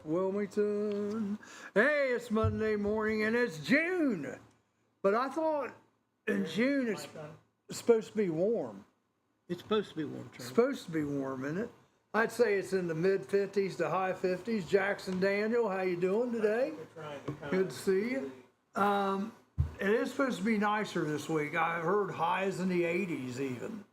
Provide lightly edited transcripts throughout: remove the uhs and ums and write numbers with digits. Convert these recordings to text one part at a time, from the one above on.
Wilmington. Hey, it's Monday morning and it's June. But I thought in June it's supposed to be warm. It's supposed to be warm, Charlie. It's supposed to be warm, isn't it? I'd say it's in the mid 50s to high 50s. Jackson Daniel, how you doing today? Good to see you. It is supposed to be nicer this week. I heard highs in the 80s even.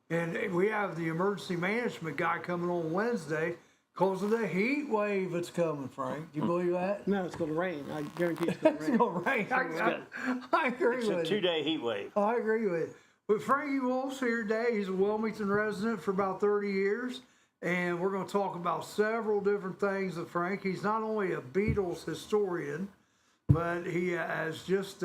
And we have the emergency management guy coming on Wednesday because of the heat wave that's coming, Frank. Do you believe that? No, it's going to rain. I guarantee it's going to rain. It's going to rain. I agree with you. It's a 2-day heat wave. I agree with you. But Frankie Wolf's here today. He's a Wilmington resident for about 30 years. And we're going to talk about several different things with Frank. He's not only a Beatles historian, but he has just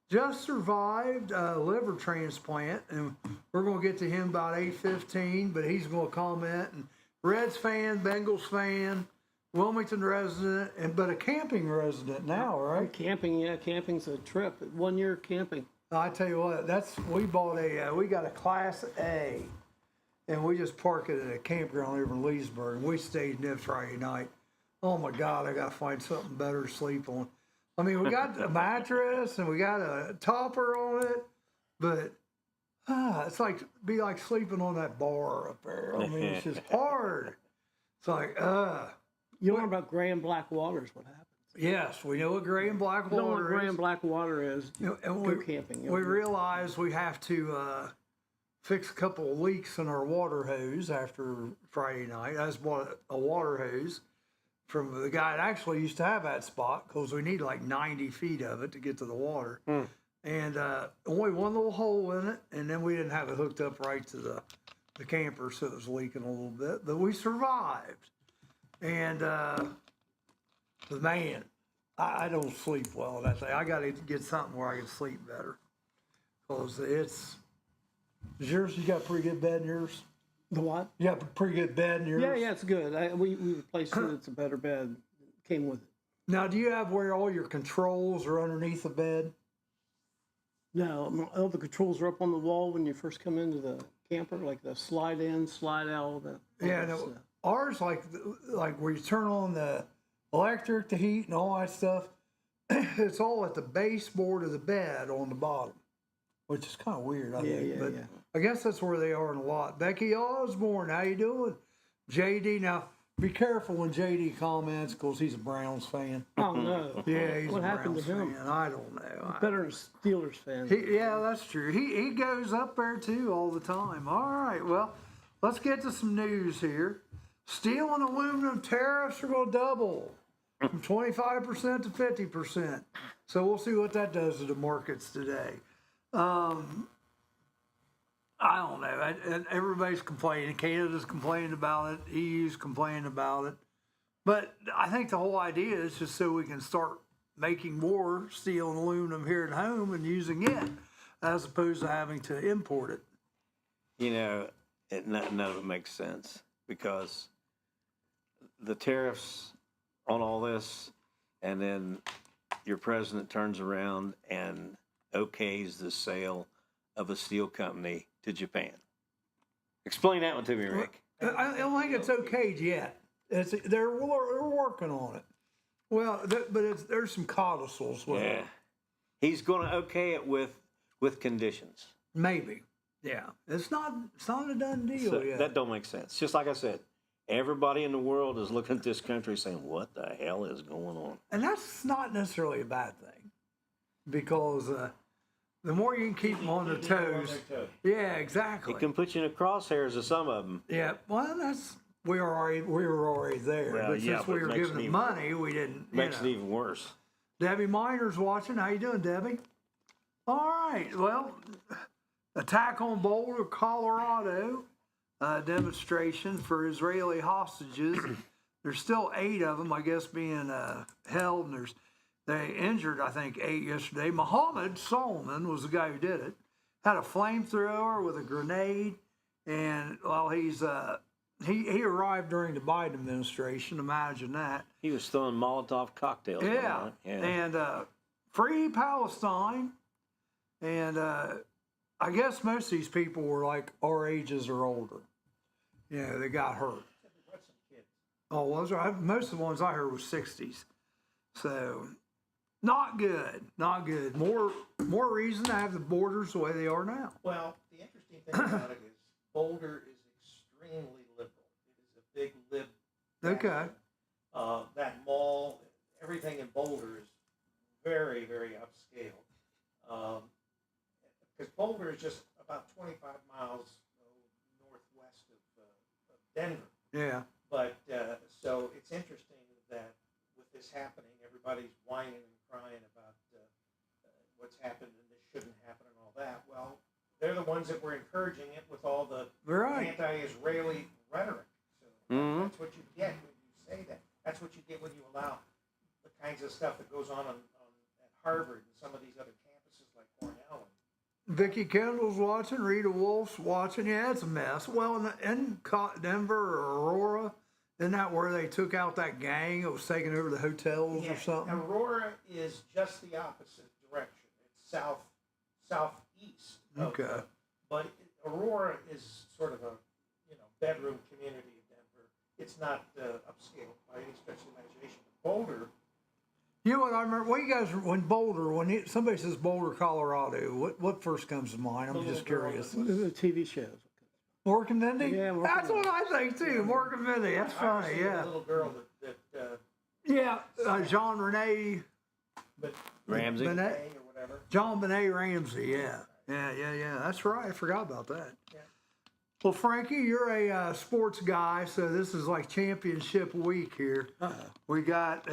survived a liver transplant. And we're going to get to him about 8:15, but he's going to comment. And Reds fan, Bengals fan, Wilmington resident, but a camping resident now, right? Camping, yeah. Camping's a trip. 1 year camping. I tell you what, we got a Class A. And we just parked it at a campground over in Leesburg. And we stayed in it Friday night. Oh my God, I got to find something better to sleep on. I mean, we got a mattress and we got a topper on it, but it's be like sleeping on that bar up there. I mean, it's just hard. It's like, You learn about gray and black water is what happens. Yes, we know what gray and black water is. You know what gray and black water is. Go camping. We realize we have to fix a couple of leaks in our water hose after Friday night. I just bought a water hose from the guy that actually used to have that spot because we need like 90 feet of it to get to the water. And only one little hole in it, and then we didn't have it hooked up right to the camper, so it was leaking a little bit. But we survived. And man, I don't sleep well that day. I got to get something where I can sleep better because it's... You got a pretty good bed in yours? The what? You got a pretty good bed in yours? Yeah, it's good. We replaced it. It's a better bed. Came with it. Now, do you have where all your controls are underneath the bed? No, all the controls are up on the wall when you first come into the camper, like the slide in, slide out. Ours, like where you turn on the electric, the heat, and all that stuff, it's all at the baseboard of the bed on the bottom. Which is kind of weird, I think. But I guess that's where they are in a lot. Becky Osborne, how you doing? JD, now be careful when JD comments because he's a Browns fan. Oh, no. Yeah, he's what a happened Browns to him? fan. I don't know. Better than a Steelers fan. Yeah, that's true. He goes up there too all the time. All right, well, let's get to some news here. Steel and aluminum tariffs are going to double from 25% to 50%. So we'll see what that does to the markets today. I don't know. Everybody's complaining. Canada's complaining about it. EU's complaining about it. But I think the whole idea is just so we can start making more steel and aluminum here at home and using it as opposed to having to import it. You know, none of it makes sense because the tariffs on all this, and then your president turns around and okays the sale of a steel company to Japan. Explain that one to me, Rick. I don't think it's okayed yet. They're working on it. Well, but there's some codicils with it. He's going to okay it with conditions. Maybe. Yeah. It's not a done deal yet. That don't make sense. Just like I said, everybody in the world is looking at this country saying, what the hell is going on? And that's not necessarily a bad thing because the more you can keep them on their toes. Yeah, exactly. It can put you in the crosshairs of some of them. Yeah, well, we were already there. Well, but since we were giving them money, we didn't. Makes it even worse. Debbie Miner's watching. How you doing, Debbie? All right. Well, attack on Boulder, Colorado. Demonstration for Israeli hostages. There's still 8 of them, I guess, being held, and they injured, I think, 8 yesterday. Mohammed Solomon was the guy who did it. Had a flamethrower with a grenade, and he arrived during the Biden administration. Imagine that. He was throwing Molotov cocktails. Yeah, and free Palestine, and I guess most of these people were like our ages or older. Yeah, they got hurt. Oh, was there? Most of the ones I heard were 60s. So, not good. Not good. More reason to have the borders the way they are now. Well, the interesting thing about it is Boulder is extremely liberal. It is a big lib. Okay. That mall, everything in Boulder is very, very upscale. Because Boulder is just about 25 miles northwest of Denver. Yeah. But so it's interesting that with this happening, everybody's whining and crying about what's happened and this shouldn't happen and all that. Well, they're the ones that were encouraging it with all the Right. anti-Israeli rhetoric. So that's what you get when you say that. That's what you get when you allow the kinds of stuff that goes on at Harvard and some of these other campuses like Cornell. Vicki Kendall's watching. Rita Wolf's watching. Yeah, it's a mess. Well, in Denver or Aurora, isn't that where they took out that gang that was taking over the hotels or something? Aurora is just the opposite direction. It's southeast. Okay. But Aurora is sort of a bedroom community of Denver. It's not upscale by any stretch of the imagination. Boulder. You know what I remember? When somebody says Boulder, Colorado, what first comes to mind? I'm just curious. The TV shows. Mork and Mindy? Yeah, Mork That's and what I think too. Mork and Mindy. That's funny. Yeah. The little girl that Yeah. Jean Rene. Ramsey. Benet. or whatever. John Benet Ramsey. Yeah. Yeah. That's right. I forgot about that. Yeah. Well, Frankie, you're a sports guy, so this is like championship week here. We got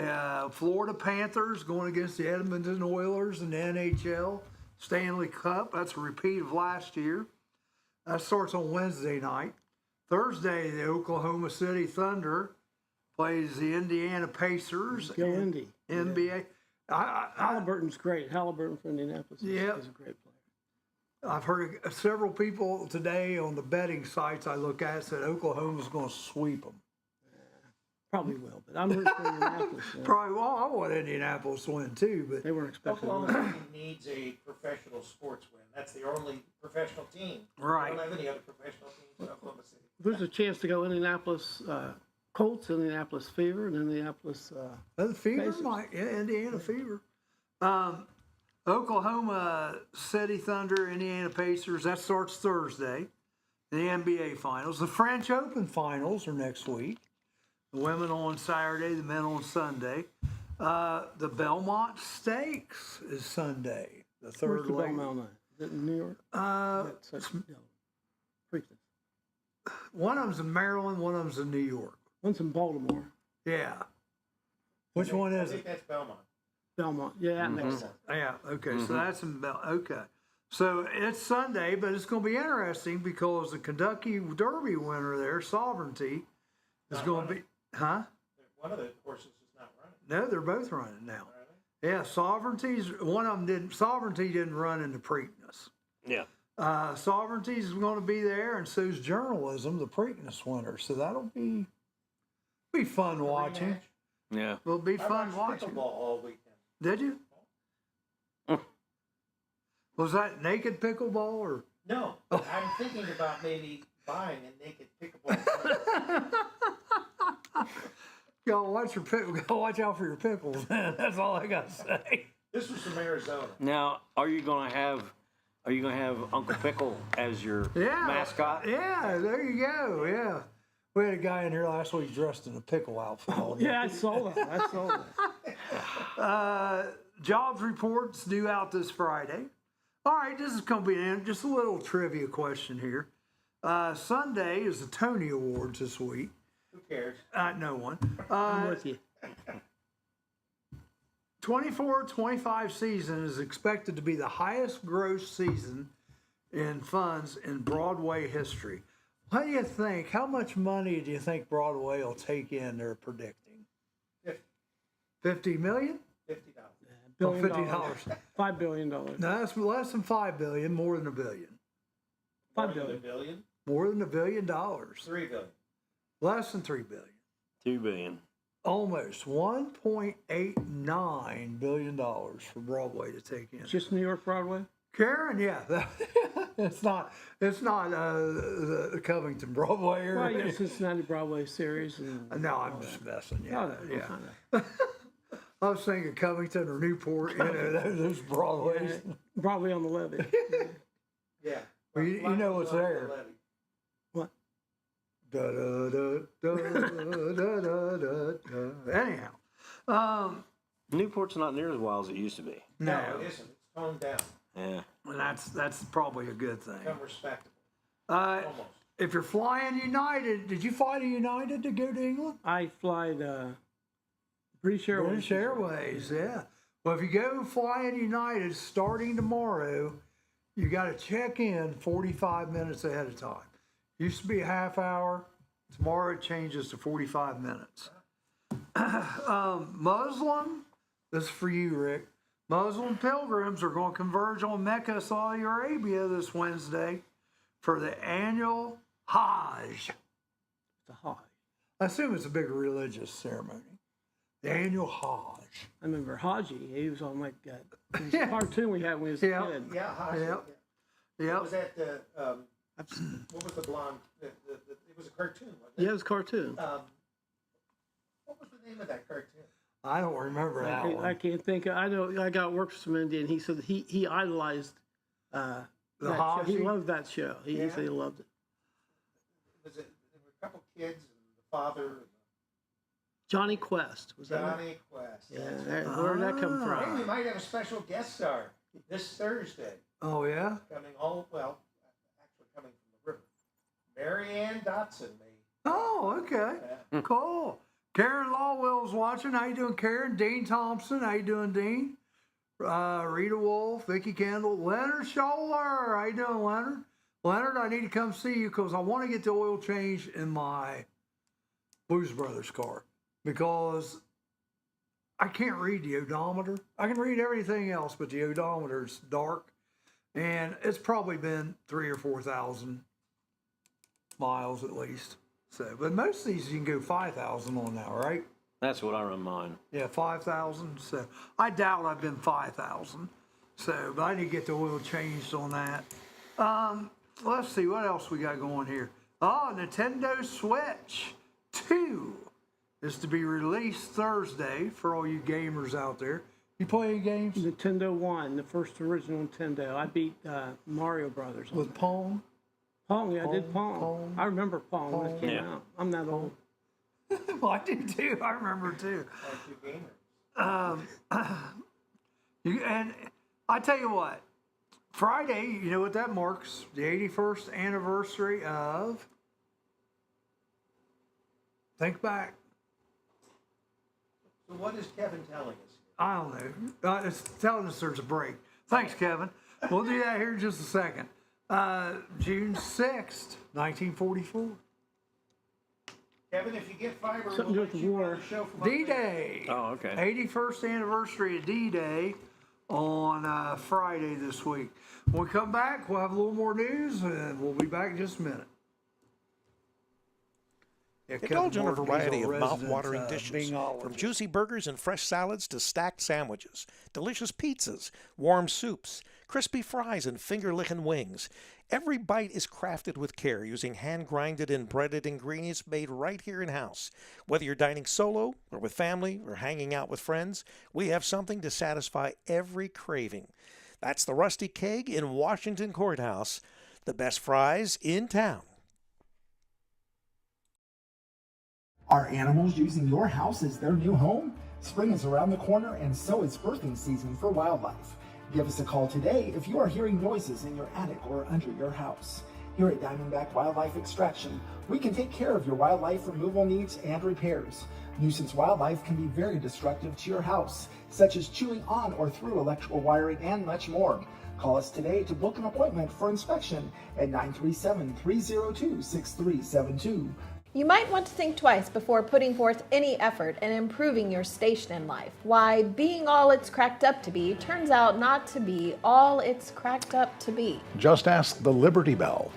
Florida Panthers going against the Edmonton Oilers in the NHL Stanley Cup. That's a repeat of last year. That starts on Wednesday night. Thursday, the Oklahoma City Thunder plays the Indiana Pacers. Go Indy. NBA. Halliburton's great. Halliburton from Indianapolis is a great player. I've heard several people today on the betting sites I look at said Oklahoma's going to sweep them. Probably will, but I'm rooting for Indianapolis. Probably. Well, I want Indianapolis to win too, but They weren't expecting to Oklahoma win. City needs a professional sports win. That's their only professional team. Right. They don't have any other professional teams in Oklahoma City. There's a chance to go Indianapolis Colts, Indianapolis Fever, and Indianapolis. the Fever Pacers. might. Yeah, Indiana Fever. Oklahoma City Thunder, Indiana Pacers. That starts Thursday. The NBA Finals. The French Open Finals are next week. The women on Saturday, the men on Sunday. The Belmont Stakes is Sunday, the Where's third the leg. Belmont line? Is it in New York? Preakness. One of them's in Maryland, one of them's in New York. One's in Baltimore. Yeah. Which one I is think it? that's Belmont. Belmont. Yeah, that makes sense. Yeah, okay, so that's in okay. So it's Sunday, but it's going to be interesting because the Kentucky Derby winner there, Sovereignty, is Not going to be, running. huh? One of the horses is not running. No, they're both running now. Are they? Yeah, Sovereignty didn't run in the Preakness. Yeah. Sovereignty's going to be there, and so's Journalism, the Preakness winner. So that'll be fun watching. Rematch? Yeah. It'll be I fun watched watching. pickleball all weekend. Did you? Was that naked pickleball or? No, but I'm thinking about maybe buying a naked pickleball. Go watch out for your pickles, man. That's all I got to say. This was from Arizona. Now, are you gonna have Uncle Pickle as your Yeah. mascot? Yeah, there you go. Yeah. We had a guy in here last week dressed in a pickle outfit. all day. Yeah, I saw that. Jobs reports due out this Friday. All right, this is going to be just a little trivia question here. Sunday is the Tony Awards this week. Who cares? No one. I'm with you. 24-25 season is expected to be the highest gross season in funds in Broadway history. What do you think? How much money do you think Broadway will take in, they're predicting? 50 million? $50. $50. $5 billion. No, that's less than 5 billion, more than $1 billion. More $5 than billion. $1 billion? More than $1 billion. $3 billion. Less than 3 billion. $2 billion. Almost $1.89 billion for Broadway to take in. Just New York Broadway? Karen, yeah, it's not the Covington Broadway area. Well, yeah, Cincinnati Broadway series. And No, I'm just messing. Yeah, Oh, no, yeah. kinda. I was thinking Covington or Newport. You know, those Broadways. Broadway on the levee. Yeah. Well, you know what's there. What? Da da da da da da da da. Anyhow, Newport's not near as wild as it used to be. No, it isn't. It's toned down. Yeah. and that's probably a good thing. Become respectable. Uh, Almost. if you're flying United, did you fly to United to go to England? I fly the British Airways. British Airways, yeah. Well, if you go flying United starting tomorrow, you got to check in 45 minutes ahead of time. Used to be a half hour. Tomorrow it changes to 45 minutes. Muslim, this is for you, Rick. Muslim pilgrims are going to converge on Mecca, Saudi Arabia this Wednesday for the annual Hajj. The Hajj. I assume it's a big religious ceremony. The annual Hajj. I remember Haji. He was on like it was Yeah. a cartoon we had when he was Yeah. a kid. Yeah, Haji. Yep. Yeah. Yep. Was that what was the blonde? It was a cartoon, wasn't Yeah, it? it was a cartoon. What was the name of that cartoon? I don't remember that I one. can't think. I know I got work for some Indian. He said he idolized that show. Haji? He loved that show. He Yeah. said he loved it. There were a couple kids and the father, Johnny Quest was that? Johnny Quest. Yeah, That's where did that come Ah. Hey, we from? might have a special guest star this Thursday. Oh, yeah? Coming actually coming from the river. Mary Ann Dotson, maybe. Oh, okay. Cool. Karen Lawwell's watching. How you doing, Karen? Dean Thompson. How you doing, Dean? Rita Wolf, Vicki Kendall, Leonard Scholler. How you doing, Leonard? Leonard, I need to come see you because I want to get the oil change in my Blues Brothers car because I can't read the odometer. I can read everything else, but the odometer's dark, and it's probably been 3,000 or 4,000 miles at least. So, but most of these you can go 5,000 on now, right? That's what I run mine. Yeah, 5,000. So I doubt I've been 5,000. So, but I need to get the oil changed on that. Let's see what else we got going here. Oh, Nintendo Switch 2 is to be released Thursday for all you gamers out there. You play any games Nintendo 1, the first original Nintendo. I beat Mario Brothers. on with that. Pong? Pong, yeah, I did Pong, Pong. Pong, I remember Pong when it Pong. came Yeah. out. I'm that old. Well, I do too. I remember too. Like you gamers. And I tell you what, Friday, you know what that marks? The 81st anniversary of. Think back. So what is Kevin telling us? I don't know. It's telling us there's a break. Thanks, Kevin. We'll do that here in just a second. June 6th, 1944. Kevin, if you get fiber, Something we'll to do let with you war. run the show from up there. D-Day. Oh, okay. 81st anniversary of D-Day on Friday this week. When we come back, we'll have a little more news, and we'll be back in just a minute. Yeah, Indulge in a Kevin Martin's variety of our resident, mouth-watering dishes, Bingologist. from juicy burgers and fresh salads to stacked sandwiches, delicious pizzas, warm soups, crispy fries, and finger-licking wings. Every bite is crafted with care using hand-grinded and breaded ingredients made right here in-house. Whether you're dining solo or with family or hanging out with friends, we have something to satisfy every craving. That's the Rusty Keg in Washington Courthouse, the best fries in town. Are animals using your house as their new home? Spring is around the corner, and so is birthing season for wildlife. Give us a call today if you are hearing noises in your attic or under your house. Here at Diamondback Wildlife Extraction, we can take care of your wildlife removal needs and repairs. Nuisance wildlife can be very destructive to your house, such as chewing on or through electrical wiring and much more. Call us today to book an appointment for inspection at 937-302-6372. You might want to think twice before putting forth any effort in improving your station in life. Why, being all it's cracked up to be turns out not to be all it's cracked up to be. Just ask the Liberty Bell.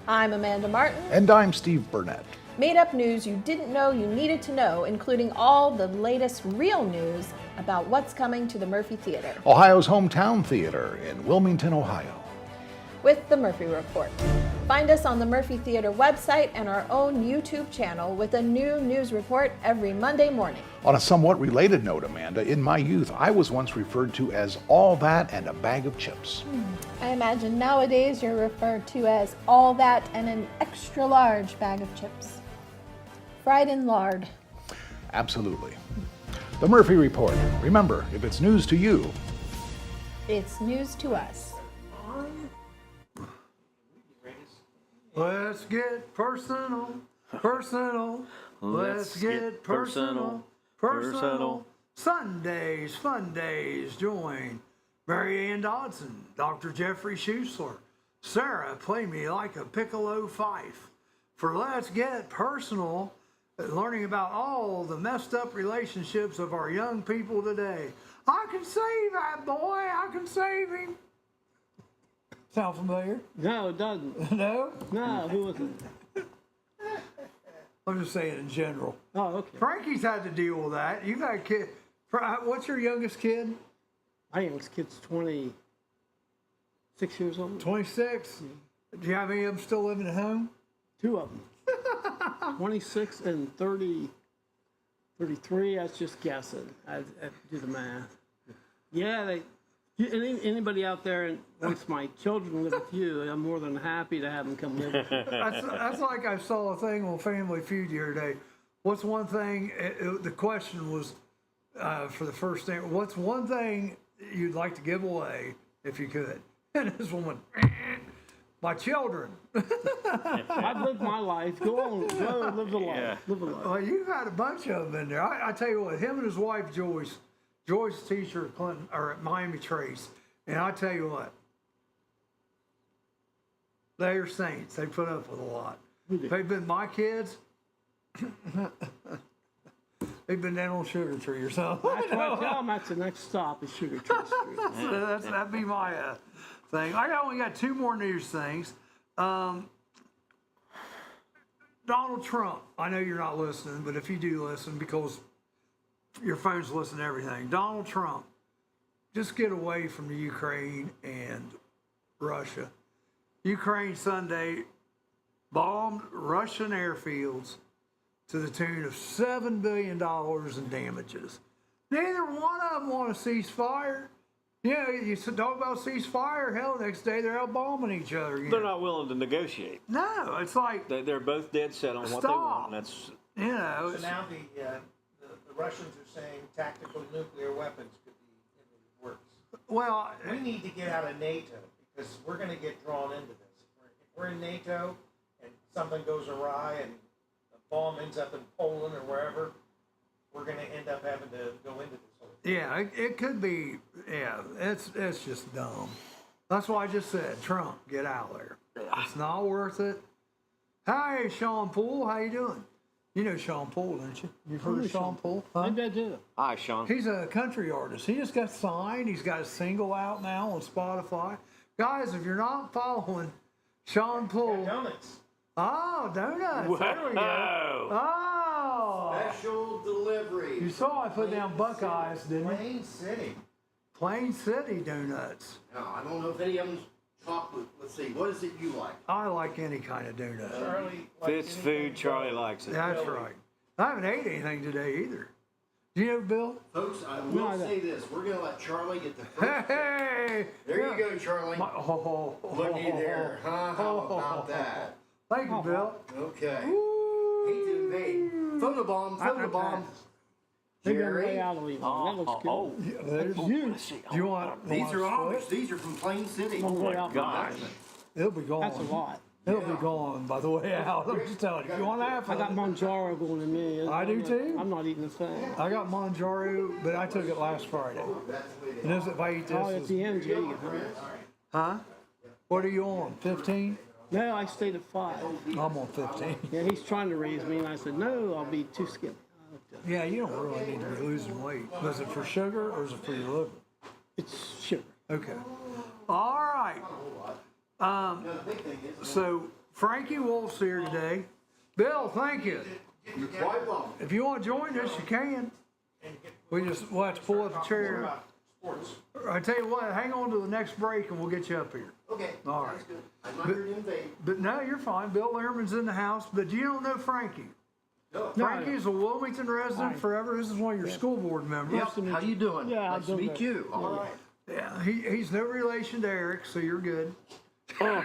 I'm Amanda Martin. And I'm Steve Burnett. Made up news you didn't know you needed to know, including all the latest real news about what's coming to the Murphy Theater Ohio's hometown theater in Wilmington, Ohio. with the Murphy Report. Find us on the Murphy Theater website and our own YouTube channel with a new news report every Monday morning. On a somewhat related note, Amanda, in my youth, I was once referred to as all that and a bag of chips. I imagine nowadays you're referred to as all that and an extra large bag of chips. Fried in lard. Absolutely. The Murphy Report. Remember, if it's news to you, It's news to us. Let's get personal, personal. Let's get personal, personal. Sundays, fun days. Join Mary Ann Dodson, Dr. Jeffrey Schusler, Sarah, play me like a piccolo fife. For Let's Get Personal, learning about all the messed up relationships of our young people today. I can save that boy. I can save him. Sound familiar? No, it doesn't. No? No, who was it? I'm just saying in general. Oh, okay. Frankie's had to deal with that. You've had a kid. What's your youngest kid? My youngest kid's 26 years old. 26. Do you have any of them still living at home? 2 of them. 26 and 33. That's just guessing. I do the math. Yeah, anybody out there and wants my children live with you, I'm more than happy to have them come live with you. That's like I saw a thing on Family Feud the other day. What's one thing? The question was for the first thing. What's one thing you'd like to give away if you could? And this woman, my children. I've lived my life. Go on, go live the life. Yeah. Live the life. Well, you've had a bunch of them in there. I tell you what, him and his wife Joyce teacher at Clinton or at Miami Trace, and I tell you what, they're saints. They put up with a lot. They've been my kids. They've been down on Sugar Tree or something. That's why I tell them that's the next stop is Sugar Tree Street. That'd be my thing. I only got 2 more news things. Donald Trump. I know you're not listening, but if you do listen, because your phones listen to everything. Donald Trump, just get away from the Ukraine and Russia. Ukraine Sunday bombed Russian airfields to the tune of $7 billion in damages. Neither one of them want a ceasefire. Yeah, you talk about ceasefire, hell, next day they're out bombing each other again. They're not willing to negotiate. No, it's like, They're both dead set on what they want. And that's you know, So it's, now the Russians are saying tactical nuclear weapons could be in the works. well, We need to get out of NATO because we're going to get drawn into this. If we're in NATO and something goes awry and a bomb ends up in Poland or wherever, we're going to end up having to go into this whole thing. yeah, it could be, yeah, it's just dumb. That's why I just said, Trump, get out of there. It's not worth it. Hi, Sean Poole, how you doing? You know Sean Poole, don't you? You've heard of Sean Poole? Huh? Maybe I do. hi, Sean. He's a country artist. He just got signed. He's got a single out now on Spotify. Guys, if you're not following Sean Poole, Donuts. oh, donuts. There we go. Oh, Special delivery. you saw I put down Buckeyes, didn't you? Plain City. Plain City donuts. Now, I don't know if any of them's chocolate. Let's see. What is it you like? I like any kind of donut. Charlie. If it's food, Charlie likes it. That's right. I haven't ate anything today either. Do you know Bill? Folks, I will say this. We're going to let Charlie get the first. Hey! There you go, Charlie. Looky there. Huh? How about that? Thank you, Bill. Okay. Hate to invade. Photobomb. Maybe I'm Jerry. way out of it. That looks good. Yeah, there's you. Do you want? These are want Amish. These are from Plain City. I'm way out. Gosh. It'll be gone. That's a lot. It'll be gone by the way out. I'm just telling you. If you want half I of got it, Manjaro going to me. I do too. I'm not eating a thing. I got Manjaro, but I took it last Friday. And this, if I eat Oh, at this, the end, Jay, you get hungry. huh? What are you on? 15? No, I stayed at 5. I'm on 15. Yeah, he's trying to raise me, and I said, no, I'll be too skinny. Yeah, you don't really need to be losing weight. Was it for sugar or is it for your liver? It's sugar. Okay. All right. So Frankie Wolf's here today. Bill, thank you. You're quite welcome. If you want to join us, you can. And we'll have to pull up the chair. Sports. I tell you what, hang on to the next break and we'll get you up here. Okay, All right. sounds good. I'm not here to invade. But no, you're fine. Bill Lehrman's in the house, but you don't know Frankie. No. Frankie's a Wilmington resident forever. This is one of your school board members. Yep, how you doing? Yeah, Nice to I'm doing meet good. you. All right. Yeah, he's no relation to Eric, so you're good. I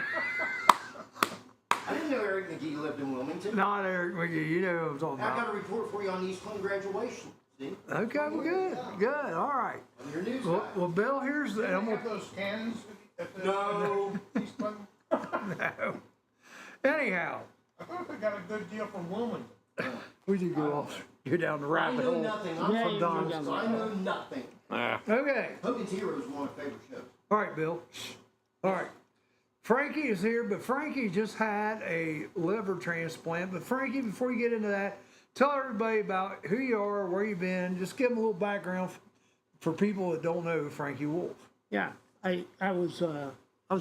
didn't know Eric McGee lived in Wilmington. Not Eric McGee, you know who I'm talking I got about. a report for you on East Clinton graduation. See? Okay, well, good, all right. I'm your news Well, guy. well Bill, here's the, I'm Have gonna, those cannons at the No. East Clinton? no. Anyhow, I thought they got a good deal from Wilmington. we did go off, you're down the I rabbit know hole. nothing. I'm Yeah, from you Donald, know so I know nothing. Okay, Hogan's Heroes is one of my favorite shows. all right, Bill. All right. Frankie is here, but Frankie just had a liver transplant. But Frankie, before you get into that, tell everybody about who you are, where you've been. Just give them a little background for people that don't know Frankie Wolf. Yeah, I was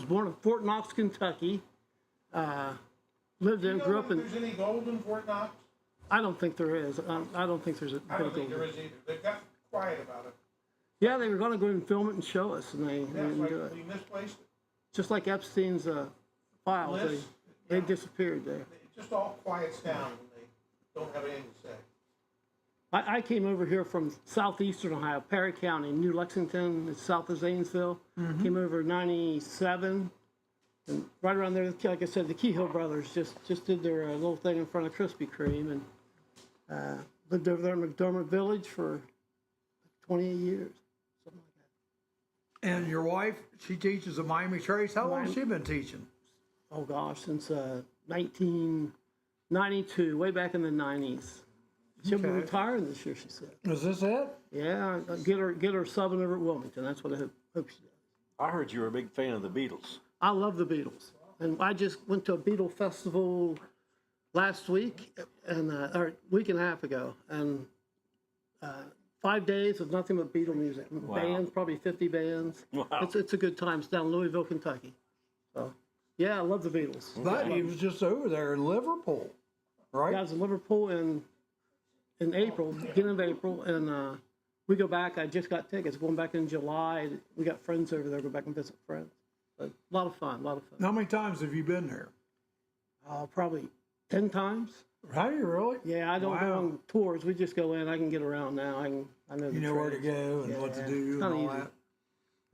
born in Fort Knox, Kentucky. Lived in, You grew know up if in. there's any gold in Fort Knox? I don't think there is. I don't think there's a. I don't think there is either. They got quiet about it. Yeah, they were going to go and film it and show us, and they That's didn't like do it. we misplaced it. Just like Epstein's files, Lists, they yeah. disappeared there. It just all quiets down when they don't have anything to say. I came over here from southeastern Ohio, Perry County, New Lexington, it's south of Zanesville. Came over in '97, and right around there, like I said, the Kehoe brothers just did their little thing in front of Krispy Kreme, and lived over there in McDermott Village for 28 years, something like that. And your wife, she teaches at Miami Trace. How long has she been teaching? Oh gosh, since 1992, way back in the 90s. She'll be Okay. retiring this year, she said. Is this it? Yeah, get her subbing over at Wilmington. That's what I hope she does. I heard you were a big fan of the Beatles. I love the Beatles, and I just went to a Beatle festival last week, and or a week and a half ago, and 5 days of nothing but Beatle music. Bands, probably 50 bands. Wow. It's a good time. It's down in Louisville, Kentucky. So yeah, I love the Beatles. But he was just over there in Liverpool, right? Yeah, I was in Liverpool in April, beginning of April, and we go back. I just got tickets going back in July. We got friends over there. Go back and visit friends. But a lot of fun. How many times have you been there? Probably 10 times. Have you really? Yeah, I don't go Wow. on tours. We just go in. I can get around now. I know the You know where to trails. go and what to Yeah, do and kinda all easy. that.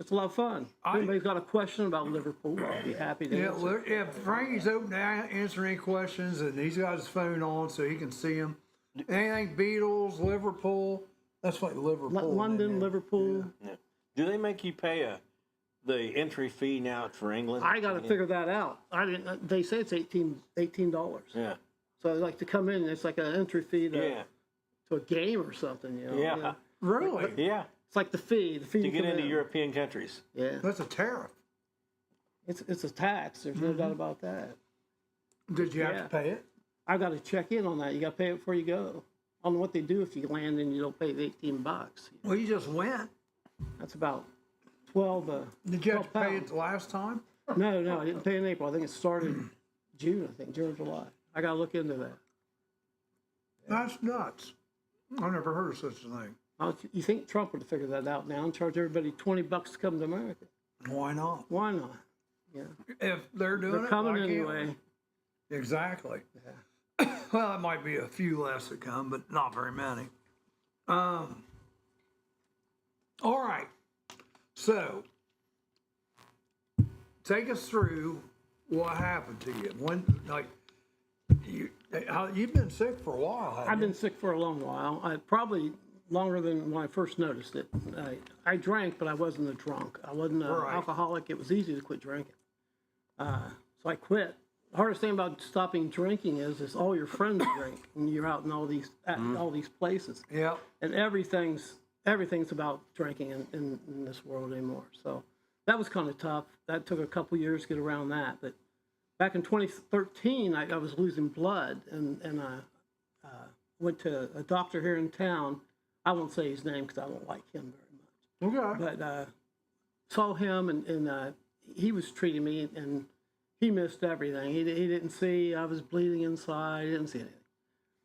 It's a lot of fun. If anybody's got a question about Liverpool, I'll be happy to Yeah, answer. yeah. Frankie's open to answer any questions, and he's got his phone on so he can see them. Anything Beatles, Liverpool. That's like Liverpool. London, man. Liverpool. Yeah. Do they make you pay the entry fee now for England? I got to figure that out. I didn't. They say it's $18. Yeah. So like to come in, it's like an entry fee Yeah. to a game or something. You know? Yeah. Really? Yeah. It's like the fee. The fee To get come into in. European countries. Yeah. That's a tariff. It's a tax. There's no doubt about that. Did you have Yeah. to pay it? I got to check in on that. You got to pay it before you go. I don't know what they do if you land and you don't pay the $18. Well, you just went. That's about 12. Did you have to 12 pay it pounds. the last time? No, I didn't pay in April. I think it started June. I think June or July. I got to look into that. That's nuts. I've never heard of such a thing. You think Trump would have figured that out now and charge everybody $20 to come to America? Why not? Why not? Yeah, If they're doing they're it, coming why can't anyway. we? Exactly. Well, it might be a few less that come, but not very many. All right. So, take us through what happened to you. When, like, you've been sick for a while, haven't I've you? been sick for a long while. Probably longer than when I first noticed it. I drank, but I wasn't a drunk. I wasn't an Right. alcoholic. It was easy to quit drinking. So I quit. The hardest thing about stopping drinking is all your friends drink, and you're out in all these all these places, Yeah. and everything's about drinking in this world anymore. So that was kind of tough. That took a couple years to get around that. But back in 2013, I was losing blood, and I went to a doctor here in town. I won't say his name because I don't like him very much. Okay. But saw him, and he was treating me, and he missed everything. He didn't see I was bleeding inside. He didn't see anything.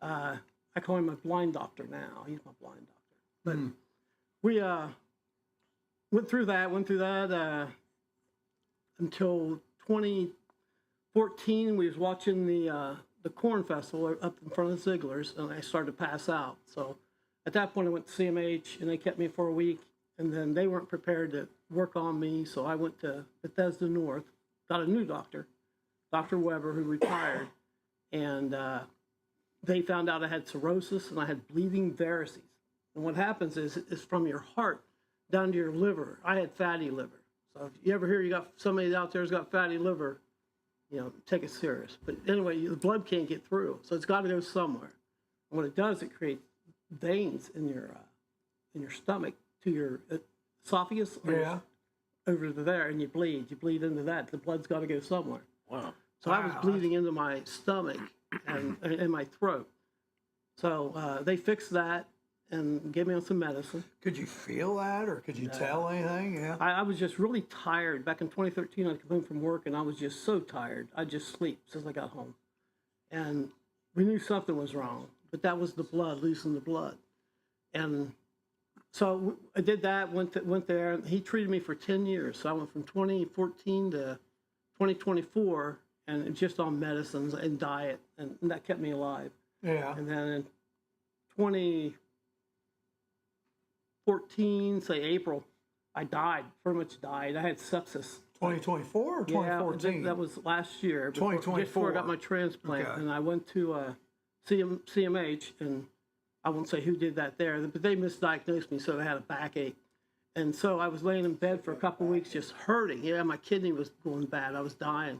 I call him my blind doctor now. He's my blind doctor. But we went through that until 2014. We was watching the corn festival up in front of Ziegler's, and I started to pass out. So at that point, I went to CMH, and they kept me for a week, and then they weren't prepared to work on me, so I went to Bethesda North, got a new doctor, Dr. Weber, who retired, and they found out I had cirrhosis and I had bleeding varices. And what happens is from your heart down to your liver. I had fatty liver. So if you ever hear you got somebody out there's got fatty liver, take it serious. But anyway, the blood can't get through, so it's got to go somewhere. And what it does, it creates veins in your stomach to your esophagus. Over to there, and you bleed. You bleed into that. The blood's got to go somewhere. Wow. So I was bleeding into my stomach and in my throat. So they fixed that and gave me on some medicine. Could you feel that, or could you tell anything? Yeah. I was just really tired. Back in 2013, I came home from work, and I was just so tired. I just sleep since I got home. And we knew something was wrong, but that was the blood, losing the blood. And so I did that, went there, and he treated me for 10 years. So I went from 2014 to 2024, and just on medicines and diet, and that kept me alive. Yeah. And then in 2014, say April, I died, pretty much died. I had sepsis. 2024 or 2014? Yeah, that was last year. 2024. Just before I got my transplant. Okay. And I went to CMH, and I won't say who did that there, but they misdiagnosed me, so I had a backache. And so I was laying in bed for a couple of weeks just hurting. Yeah, my kidney was going bad. I was dying.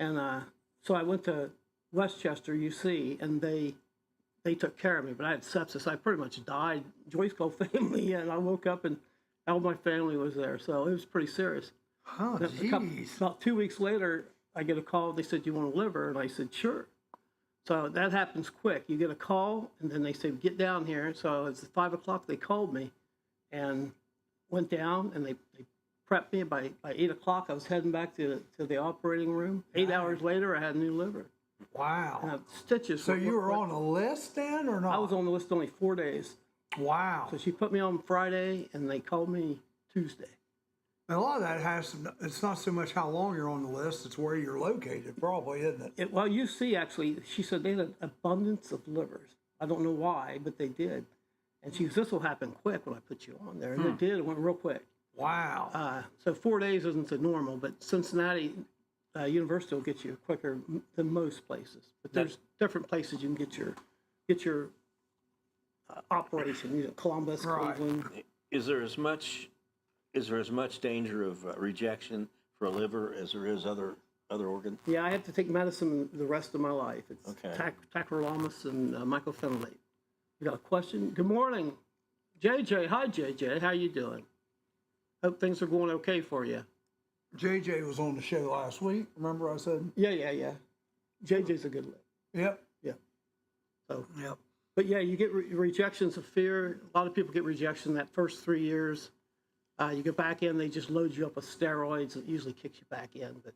And so I went to Westchester, UC, and they took care of me. But I had sepsis. I pretty much died. Joyce called family, and I woke up, and all my family was there. So it was pretty serious. Oh, jeez. About 2 weeks later, I get a call. They said, "You want a liver?" And I said, "Sure." So that happens quick. You get a call, and then they say, "Get down here." So it's 5 o'clock. They called me, and went down, and they prepped me. By 8 o'clock, I was heading back to the operating room. 8 hours later, I had a new liver. Wow. And stitches. So you were on the list then, or not? I was on the list only 4 days. Wow. So she put me on Friday, and they called me Tuesday. And a lot of that it's not so much how long you're on the list, it's where you're located, probably, isn't it? Well, UC actually, she said they had an abundance of livers. I don't know why, but they did. And she goes, "This will happen quick when I put you on there." And it did. It went real quick. Wow. So 4 days isn't the normal, but Cincinnati University will get you quicker than most places. But there's different places you can get your operation. Columbus, Right. Cleveland. Is there as much danger of rejection for a liver as there is other organs? Yeah, I have to take medicine the rest of my life. It's Okay. tacrolimus and mycophenolate. You got a question? Good morning, JJ. Hi, JJ. How you doing? Hope things are going okay for you. JJ was on the show last week. Remember I said? Yeah. JJ's a good lick. Yep. Yeah. So, Yep. but yeah, you get rejections of fear. A lot of people get rejection that first 3 years. You go back in, they just load you up with steroids. It usually kicks you back in, but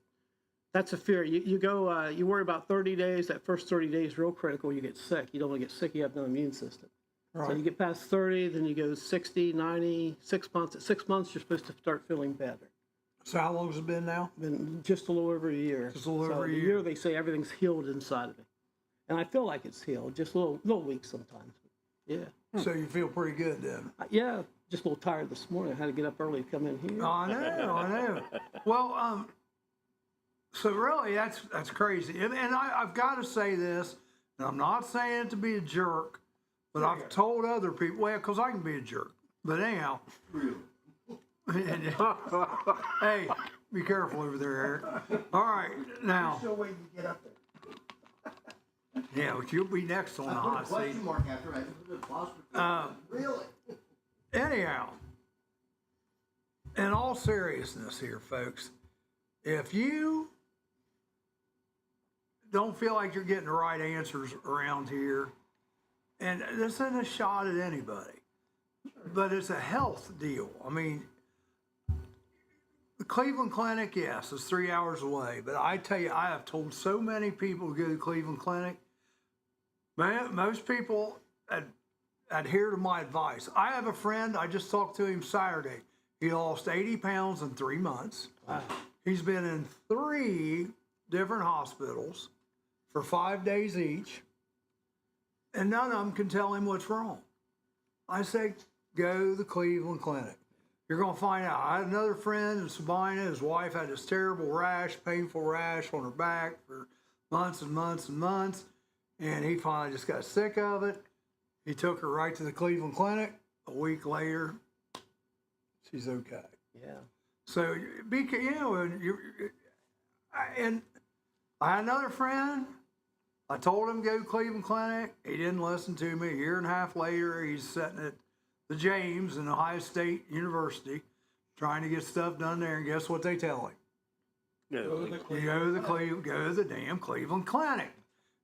that's a fear. You go, you worry about 30 days. That first 30 days real critical. You get sick. You don't want to get sick. You have no immune system. Right. So you get past 30, then you go 60, 90, 6 months. At 6 months, you're supposed to start feeling better. So how long has it been now? Been just a little over a year. Just a little over a the year. They say everything's healed inside of me. And I feel like it's healed, just a little weak sometimes. Yeah. So you feel pretty good then? Yeah, just a little tired this morning. I had to get up early to come in here. I know. Well, so really, that's crazy. And I've got to say this, and I'm not saying it to be a jerk, but I've told other people, well, because I can be a jerk. But anyhow. Hey, be careful over there, Eric. All right, now. Still waiting to get up there. Yeah, but you'll be next on the hot seat. Question mark after I put the apostrophe. Really? Anyhow, in all seriousness here, folks, if you don't feel like you're getting the right answers around here, and this isn't a shot at anybody, but it's a health deal. I mean, the Cleveland Clinic, yes, is 3 hours away, but I tell you, I have told so many people to go to the Cleveland Clinic. Man, most people adhere to my advice. I have a friend, I just talked to him Saturday. He lost 80 pounds in 3 months. He's been in 3 different hospitals for 5 days each, and none of them can tell him what's wrong. I say, go to the Cleveland Clinic. You're going to find out. I had another friend in Sabina. His wife had this terrible rash, painful rash on her back for months and months and months. And he finally just got sick of it. He took her right to the Cleveland Clinic. A week later, she's okay. Yeah. So, and I had another friend. I told him to go to Cleveland Clinic. He didn't listen to me. A year and a half later, he's sitting at the James in Ohio State University trying to get stuff done there. And guess what they tell him? No. Go to the damn Cleveland Clinic.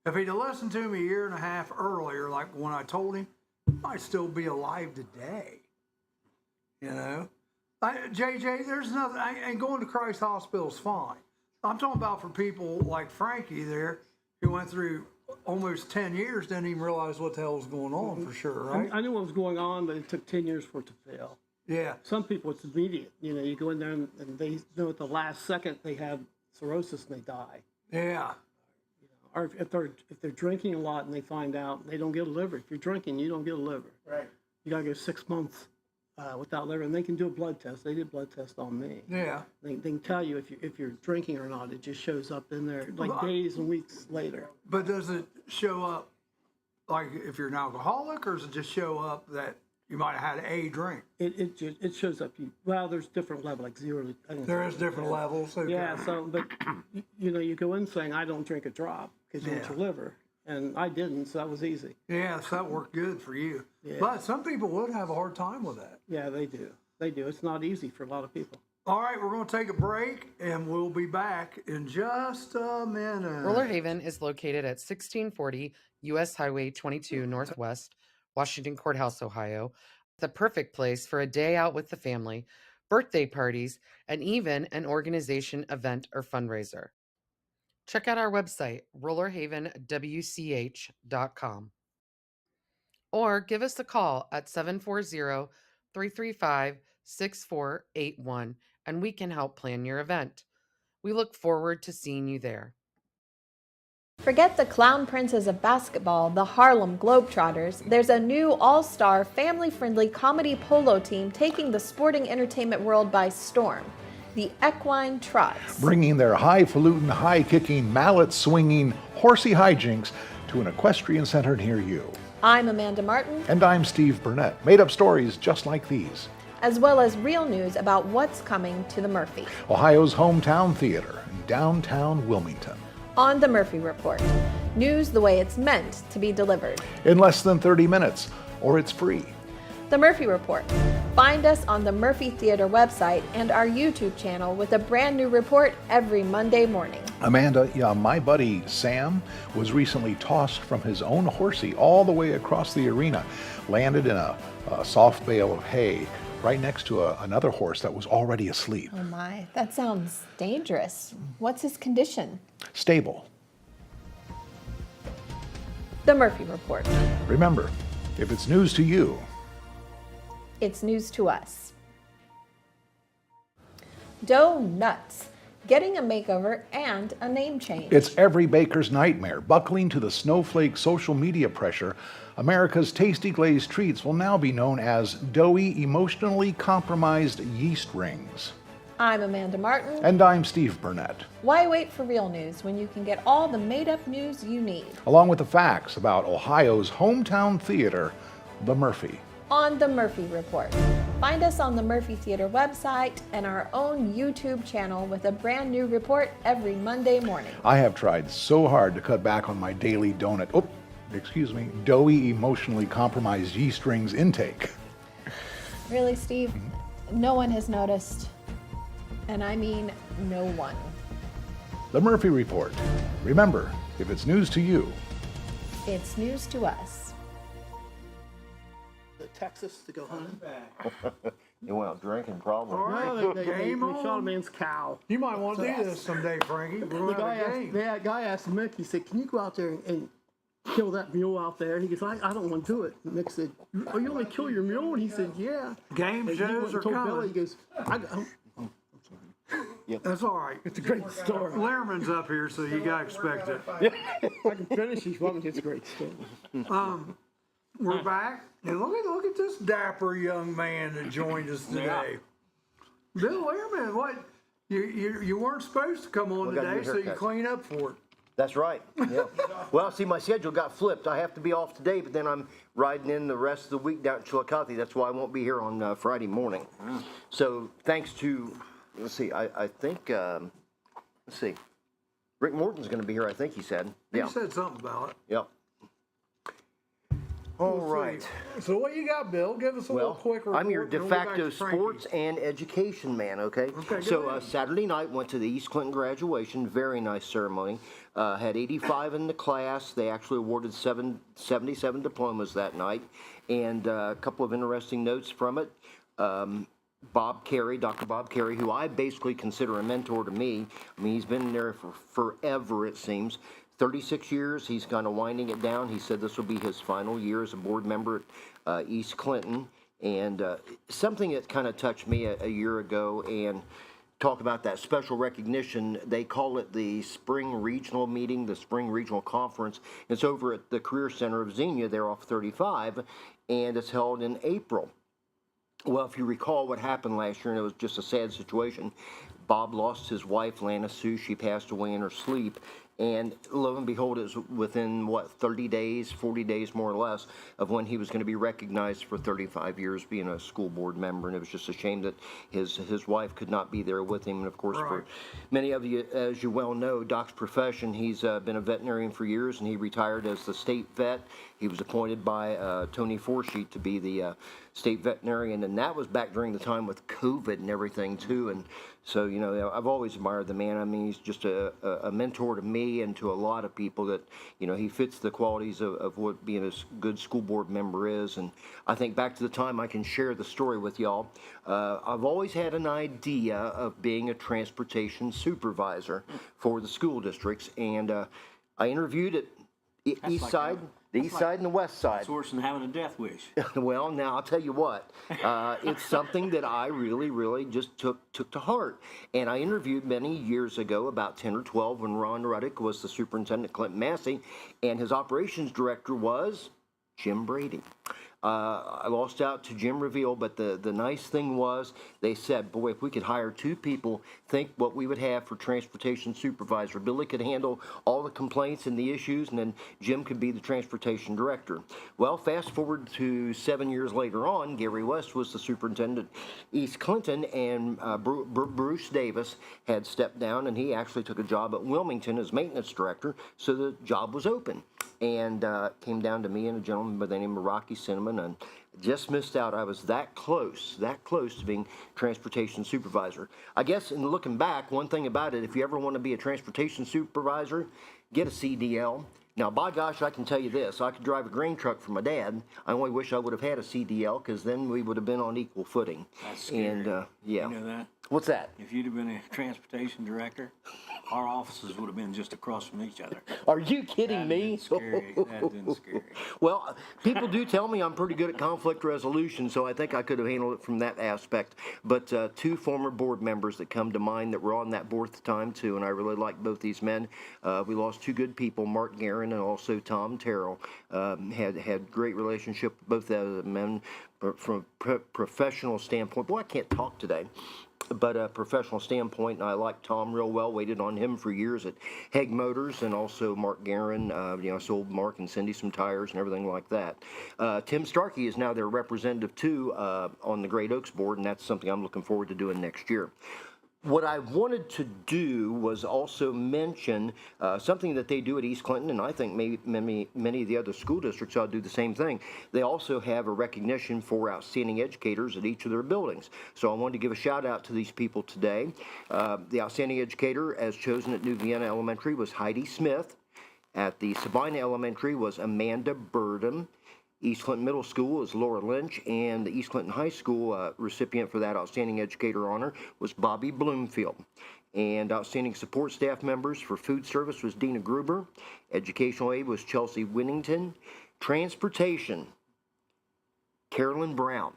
If he'd have listened to me a year and a half earlier, like when I told him, he might still be alive today. You know? JJ, there's nothing, and going to Christ Hospital is fine. I'm talking about for people like Frankie there, who went through almost 10 years, didn't even realize what the hell was going on for sure, right? I knew what was going on, but it took 10 years for it to fail. Yeah. Some people, it's immediate. You know, you go in there and they know at the last second they have cirrhosis and they die. Yeah. Or if they're drinking a lot and they find out they don't get a liver. If you're drinking, you don't get a liver. Right. You got to go 6 months without liver, and they can do a blood test. They did a blood test on me. Yeah. They can tell you if you're drinking or not. It just shows up in there like days and weeks later. But does it show up like if you're an alcoholic, or does it just show up that you might have had a drink? It shows up. Well, there's different levels, like 0 to. I think There is different levels. Okay. Yeah. So, but you go in saying I don't drink a drop because you want your liver, and I didn't, so that was easy. Yeah, so that worked good for you. Yeah. But some people would have a hard time with that. Yeah, they do. They do. It's not easy for a lot of people. All right, we're going to take a break, and we'll be back in just a minute. Roller Haven is located at 1640 U.S. Highway 22 Northwest, Washington Courthouse, Ohio. The perfect place for a day out with the family, birthday parties, and even an organization, event, or fundraiser. Check out our website, rollerhavenwch.com. Or give us a call at 740-335-6481, and we can help plan your event. We look forward to seeing you there. Forget the clown princes of basketball, the Harlem Globetrotters. There's a new all-star, family-friendly comedy polo team taking the sporting entertainment world by storm. The Equine Trots. Bringing their highfalutin, high-kicking, mallet-swinging, horsey hijinks to an equestrian center near you. I'm Amanda Martin. And I'm Steve Burnett. Made up stories just like these. As well as real news about what's coming to the Murphy. Ohio's hometown theater in downtown Wilmington. On the Murphy Report. News the way it's meant to be delivered. In less than 30 minutes, or it's free. The Murphy Report. Find us on the Murphy Theater website and our YouTube channel with a brand new report every Monday morning. Amanda, my buddy Sam was recently tossed from his own horsey all the way across the arena, landed in a soft bale of hay right next to another horse that was already asleep. Oh my, that sounds dangerous. What's his condition? Stable. The Murphy Report. Remember, if it's news to you, it's news to us. Dough nuts. Getting a makeover and a name change. It's every baker's nightmare. Buckling to the snowflake social media pressure, America's tasty glazed treats will now be known as doughy, emotionally compromised yeast rings. I'm Amanda Martin. And I'm Steve Burnett. Why wait for real news when you can get all the made-up news you need? Along with the facts about Ohio's hometown theater, the Murphy. On the Murphy Report. Find us on the Murphy Theater website and our own YouTube channel with a brand new report every Monday morning. I have tried so hard to cut back on my daily doughy, emotionally compromised yeast rings intake. Really, Steve? No one has noticed. And I mean no one. The Murphy Report. Remember, if it's news to you, it's news to us. Texas to go hunting. You went out drinking, probably. All right, No, they game shot a on. man's cow. You might want to do this someday, Frankie. We're The going to have a game. guy asked Mick, he said, can you go out there and kill that mule out there. He goes, I don't want to do it. And Nick said, oh, you want to kill your mule? And he said, yeah. Game And he went shows and are told Billy, coming. he goes, That's all right. it's a great story. Lehrman's up here, so you gotta expect it. I can finish these one. It's a great story. We're back, and look at this dapper young man that joined us today. Bill Lehrman, what? You weren't supposed to come on got a new today, so you haircut. clean up for it. That's right. Yeah. Well, see, my schedule got flipped. I have to be off today, but then I'm riding in the rest of the week down to Chillicothe. That's why I won't be here on Friday morning. So thanks to, let's see, I think, let's see, Rick Morton's going to be here, I think he said. You Yeah. said something about it. Yep. All Let's right. see. So what you got, Bill? Give us a little quick report. I'm your de and we'll go back facto to Frankie. sports and education man, okay? Okay, So go ahead. Saturday night, went to the East Clinton graduation. Very nice ceremony. Had 85 in the class. They actually awarded 77 diplomas that night. And a couple of interesting notes from it. Bob Carey, Dr. Bob Carey, who I basically consider a mentor to me. I mean, he's been there for forever, it seems. 36 years, he's kind of winding it down. He said this will be his final year as a board member at East Clinton. And something that kind of touched me a year ago, and talk about that special recognition. They call it the Spring Regional Meeting, the Spring Regional Conference. It's over at the Career Center of Xenia, there off 35, and it's held in April. Well, if you recall what happened last year, and it was just a sad situation, Bob lost his wife, Lana Sue. She passed away in her sleep. And lo and behold, it was within, 30 days, 40 days more or less, of when he was going to be recognized for 35 years being a school board member. And it was just a shame that his wife could not be there with him. And, of course, for many of you, as you well know, Doc's profession, he's been a veterinarian for years, and he retired as the state vet. He was appointed by Tony Forsheet to be the state veterinarian, and that was back during the time with COVID and everything, too. And so, you know, I've always admired the man. I mean, he's just a mentor to me and to a lot of people that, you know, he fits the qualities of what being a good school board member is. And I think back to the time I can share the story with y'all. I've always had an idea of being a transportation supervisor for the school districts, and I interviewed at East Side. The east side and the west side. It's worse than having a death wish. Well, now I'll tell you what. It's something that I really just took to heart. And I interviewed many years ago, about 10 or 12, when Ron Ruddick was the superintendent, Clinton Massey, and his operations director was Jim Brady. I lost out to Jim Reveal, but the nice thing was they said, boy, if we could hire two people, think what we would have for transportation supervisor. Billy could handle all the complaints and the issues, and then Jim could be the transportation director. Well, fast forward to 7 years later on, Gary West was the superintendent at East Clinton, and Bruce Davis had stepped down, and he actually took a job at Wilmington as maintenance director, so the job was open. And came down to me and a gentleman by the name of Rocky Cinnamon, and just missed out. I was that close to being transportation supervisor. I guess in looking back, one thing about it, if you ever want to be a transportation supervisor, get a CDL. Now, by gosh, I can tell you this. I could drive a grain truck for my dad. I only wish I would have had a CDL, because then we would have been on equal footing. That's scary. And, yeah. You know that? What's that? If you'd have been a transportation director, our offices would have been just across from each other. Are you kidding me? Scary. That'd been scary. Well, people do tell me I'm pretty good at conflict resolution, so I think I could have handled it from that aspect. But two former board members that come to mind that were on that board at the time, too, and I really like both these men. We lost two good people, Mark Guerin and also Tom Terrell. Had great relationship with both of the men from a professional standpoint. Boy, I can't talk today. But a professional standpoint, and I liked Tom real well, waited on him for years at Haig Motors, and also Mark Guerin. I sold Mark and Cindy some tires and everything like that. Tim Starkey is now their representative, too, on the Great Oaks board, and that's something I'm looking forward to doing next year. What I wanted to do was also mention something that they do at East Clinton, and I think many of the other school districts ought to do the same thing. They also have a recognition for outstanding educators at each of their buildings. So I wanted to give a shout out to these people today. The outstanding educator, as chosen at New Vienna Elementary, was Heidi Smith. At the Sabina Elementary was Amanda Burdham. East Clinton Middle School is Laura Lynch, and the East Clinton High School recipient for that Outstanding Educator honor was Bobby Bloomfield. And outstanding support staff members for food service was Dina Gruber. Educational aid was Chelsea Winnington. Transportation, Carolyn Brown.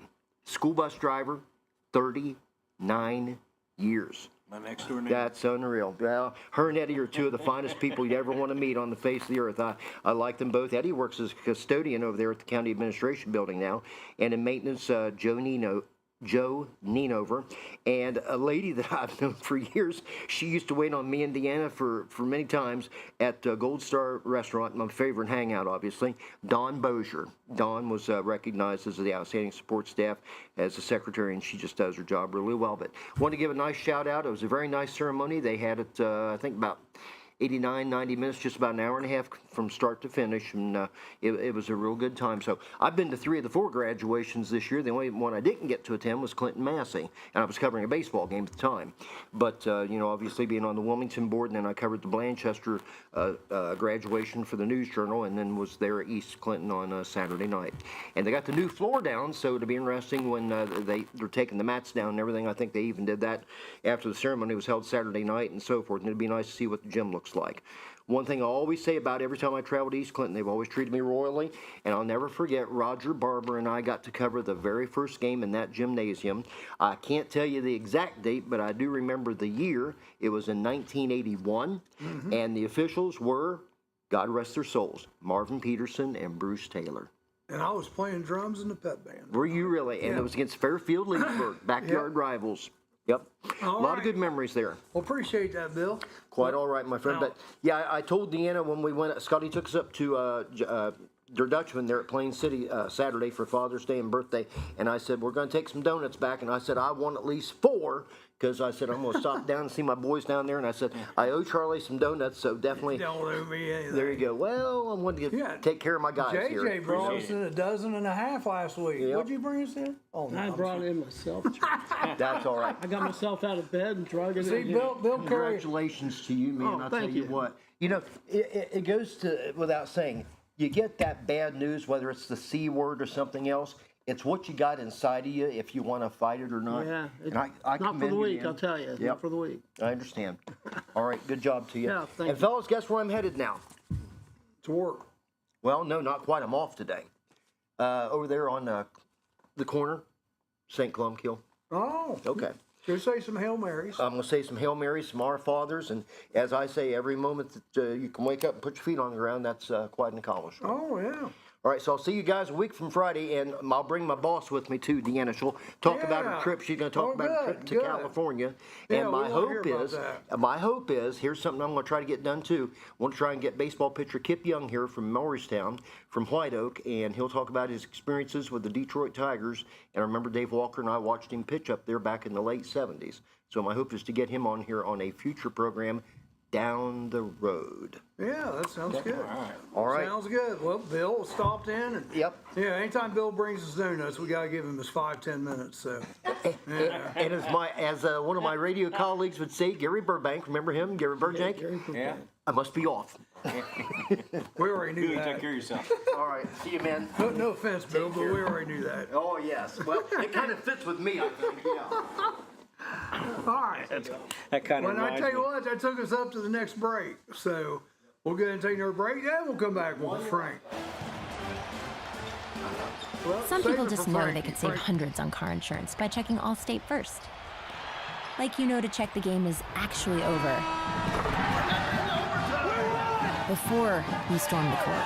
School bus driver, 39 years. My next door neighbor. That's unreal. Well, her and Eddie are two of the finest people you'd ever want to meet on the face of the earth. I like them both. Eddie works as a custodian over there at the county administration building now, and in maintenance, Joe Ninover, and a lady that I've known for years. She used to wait on me and Deanna for many times at Gold Star Restaurant, my favorite hangout, obviously. Dawn Bozier. Dawn was recognized as the outstanding support staff as a secretary, and she just does her job really well. But want to give a nice shout out. It was a very nice ceremony. They had it, I think, about 89, 90 minutes, just about an hour and a half from start to finish, and it was a real good time. So I've been to 3 of the 4 graduations this year. The only one I didn't get to attend was Clinton Massey, and I was covering a baseball game at the time. But, obviously being on the Wilmington board, and then I covered the Blanchester graduation for the News Journal, and then was there at East Clinton on Saturday night. And they got the new floor down, so it'll be interesting when they're taking the mats down and everything. I think they even did that after the ceremony was held Saturday night and so forth, and it'd be nice to see what the gym looks like. One thing I always say about every time I travel to East Clinton, they've always treated me royally, and I'll never forget Roger Barber and I got to cover the very first game in that gymnasium. I can't tell you the exact date, but I do remember the year. It was in 1981, and the officials were, God rest their souls, Marvin Peterson and Bruce Taylor. And I was playing drums in the pep band. Were you really? And it was against Fairfield Leesburg, backyard rivals. Yep. A lot of good memories there. Well, appreciate that, Bill. Quite all right, my friend. But yeah, I told Deanna when we went, Scotty took us up to Der Dutchman there at Plain City Saturday for Father's Day and birthday, and I said, we're going to take some donuts back, and I said, I want at least 4, because I said, I'm going to stop down and see my boys down there, and I said, I owe Charlie some donuts, so definitely. Don't owe me anything. There you go. Well, I wanted to take care of my guys here. JJ brought us in 12.5 last week. Yep. What'd you bring us in? Oh, no, I brought it in myself. That's all right. I got myself out of bed and drug it in. Bill Congratulations to you, man. I'll tell you what. It goes to without saying, you get that bad news, whether it's the C word or something else, it's what you got inside of you if you want to fight it or not. Yeah, and I not for the week, I'll tell you. Yep. Not for the week. I understand. All right, good job to you. Yeah, thank and fellas, guess where I'm headed now? To work. Well, no, not quite. I'm off today. Over there on the corner, St. Columkill. Oh. Okay. Go say some Hail Marys. I'm going to say some Hail Marys, some Our Fathers, and as I say, every moment that you can wake up and put your feet on the ground, that's quite an accomplishment. Oh, yeah. All right, so I'll see you guys a week from Friday, and I'll bring my boss with me too, Deanna. She'll talk about her trip. She's going to talk about her trip to California. Yeah, and my hope is, here's something I'm going to try to get done too. I want to try and get baseball pitcher Kip Young here from Morristown, from White Oak, and he'll talk about his experiences with the Detroit Tigers. And I remember Dave Walker and I watched him pitch up there back in the late 70s. So my hope is to get him on here on a future program down the road. Yeah, that sounds good. All right. Sounds good. Well, Bill stopped in. And, yep. Yeah, anytime Bill brings us donuts, we got to give him his 5-10 minutes. So. And as one of my radio colleagues would say, Gary Burbank, remember him, Gary Burbank? Yeah. I must be off. We already knew that. Take care of yourself. All right. See you, man. No offense, Bill, but we already knew that. Oh, yes. Well, it kind of fits with me, I think. Yeah. All right. That kind of Well, I tell you what, that took us up to the next break. So we'll go ahead and take another break, then we'll come back with Frank. Well, some people just know Frank. they could save hundreds on car insurance by checking Allstate first. Like to check the game is actually over before you storm the court.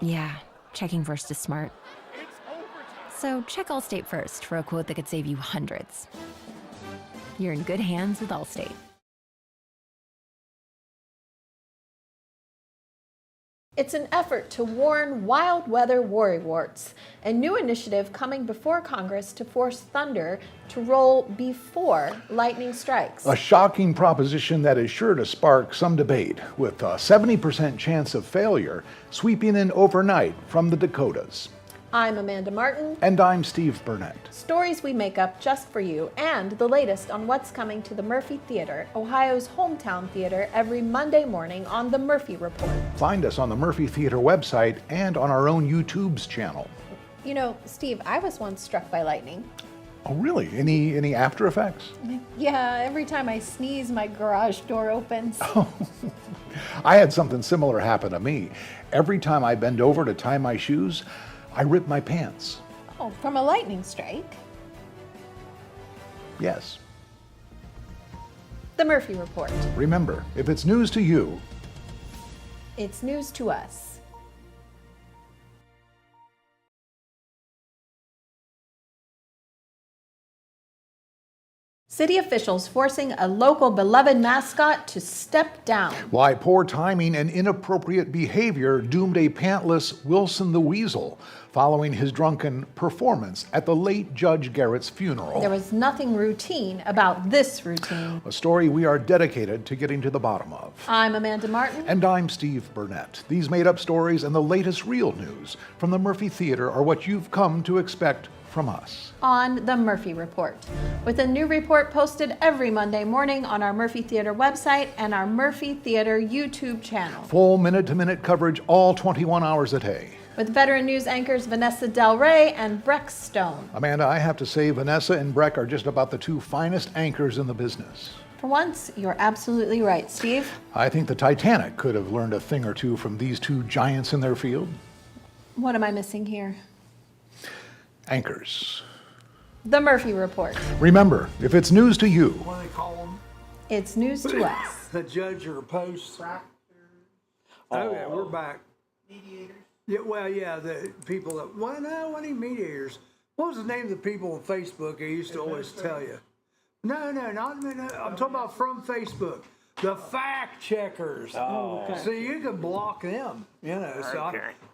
Yeah, checking first is smart. So check Allstate first for a quote that could save you hundreds. You're in good hands with Allstate. It's an effort to warn wild weather worrywarts, a new initiative coming before Congress to force thunder to roll before lightning strikes. A shocking proposition that is sure to spark some debate, with a 70% chance of failure sweeping in overnight from the Dakotas. I'm Amanda Martin. And I'm Steve Burnett. Stories we make up just for you, and the latest on what's coming to the Murphy Theater, Ohio's hometown theater, every Monday morning on the Murphy Report. Find us on the Murphy Theater website and on our own YouTube's channel. You know, Steve, I was once struck by lightning. Oh, really? Any after effects? Yeah, every time I sneeze, my garage door opens. I had something similar happen to me. Every time I bend over to tie my shoes, I rip my pants. Oh, from a lightning strike? Yes. The Murphy Report. Remember, if it's news to you, It's news to us. City officials forcing a local beloved mascot to step down. why poor timing and inappropriate behavior doomed a pantless Wilson the Weasel following his drunken performance at the late Judge Garrett's funeral. There was nothing routine about this routine. A story we are dedicated to getting to the bottom of. I'm Amanda Martin. And I'm Steve Burnett. These made-up stories and the latest real news from the Murphy Theater are what you've come to expect from us. On the Murphy Report, with a new report posted every Monday morning on our Murphy Theater website and our Murphy Theater YouTube channel. Full minute-to-minute coverage all 21 hours a day. With veteran news anchors Vanessa Del Rey and Breck Stone. Amanda, I have to say Vanessa and Breck are just about the two finest anchors in the business. For once, you're absolutely right, Steve. I think the Titanic could have learned a thing or two from these two giants in their field. What am I missing here? Anchors. The Murphy Report. Remember, if it's news to you, What do they call them? It's news to us. The judge or post. Oh, yeah, we're back. Mediators. Yeah, well, yeah, the people that, well, no, what are mediators? What was the name of the people on Facebook I used to always tell you? No, not, I'm talking about from Facebook. The fact checkers. Oh, okay. See, you can block them, you know, so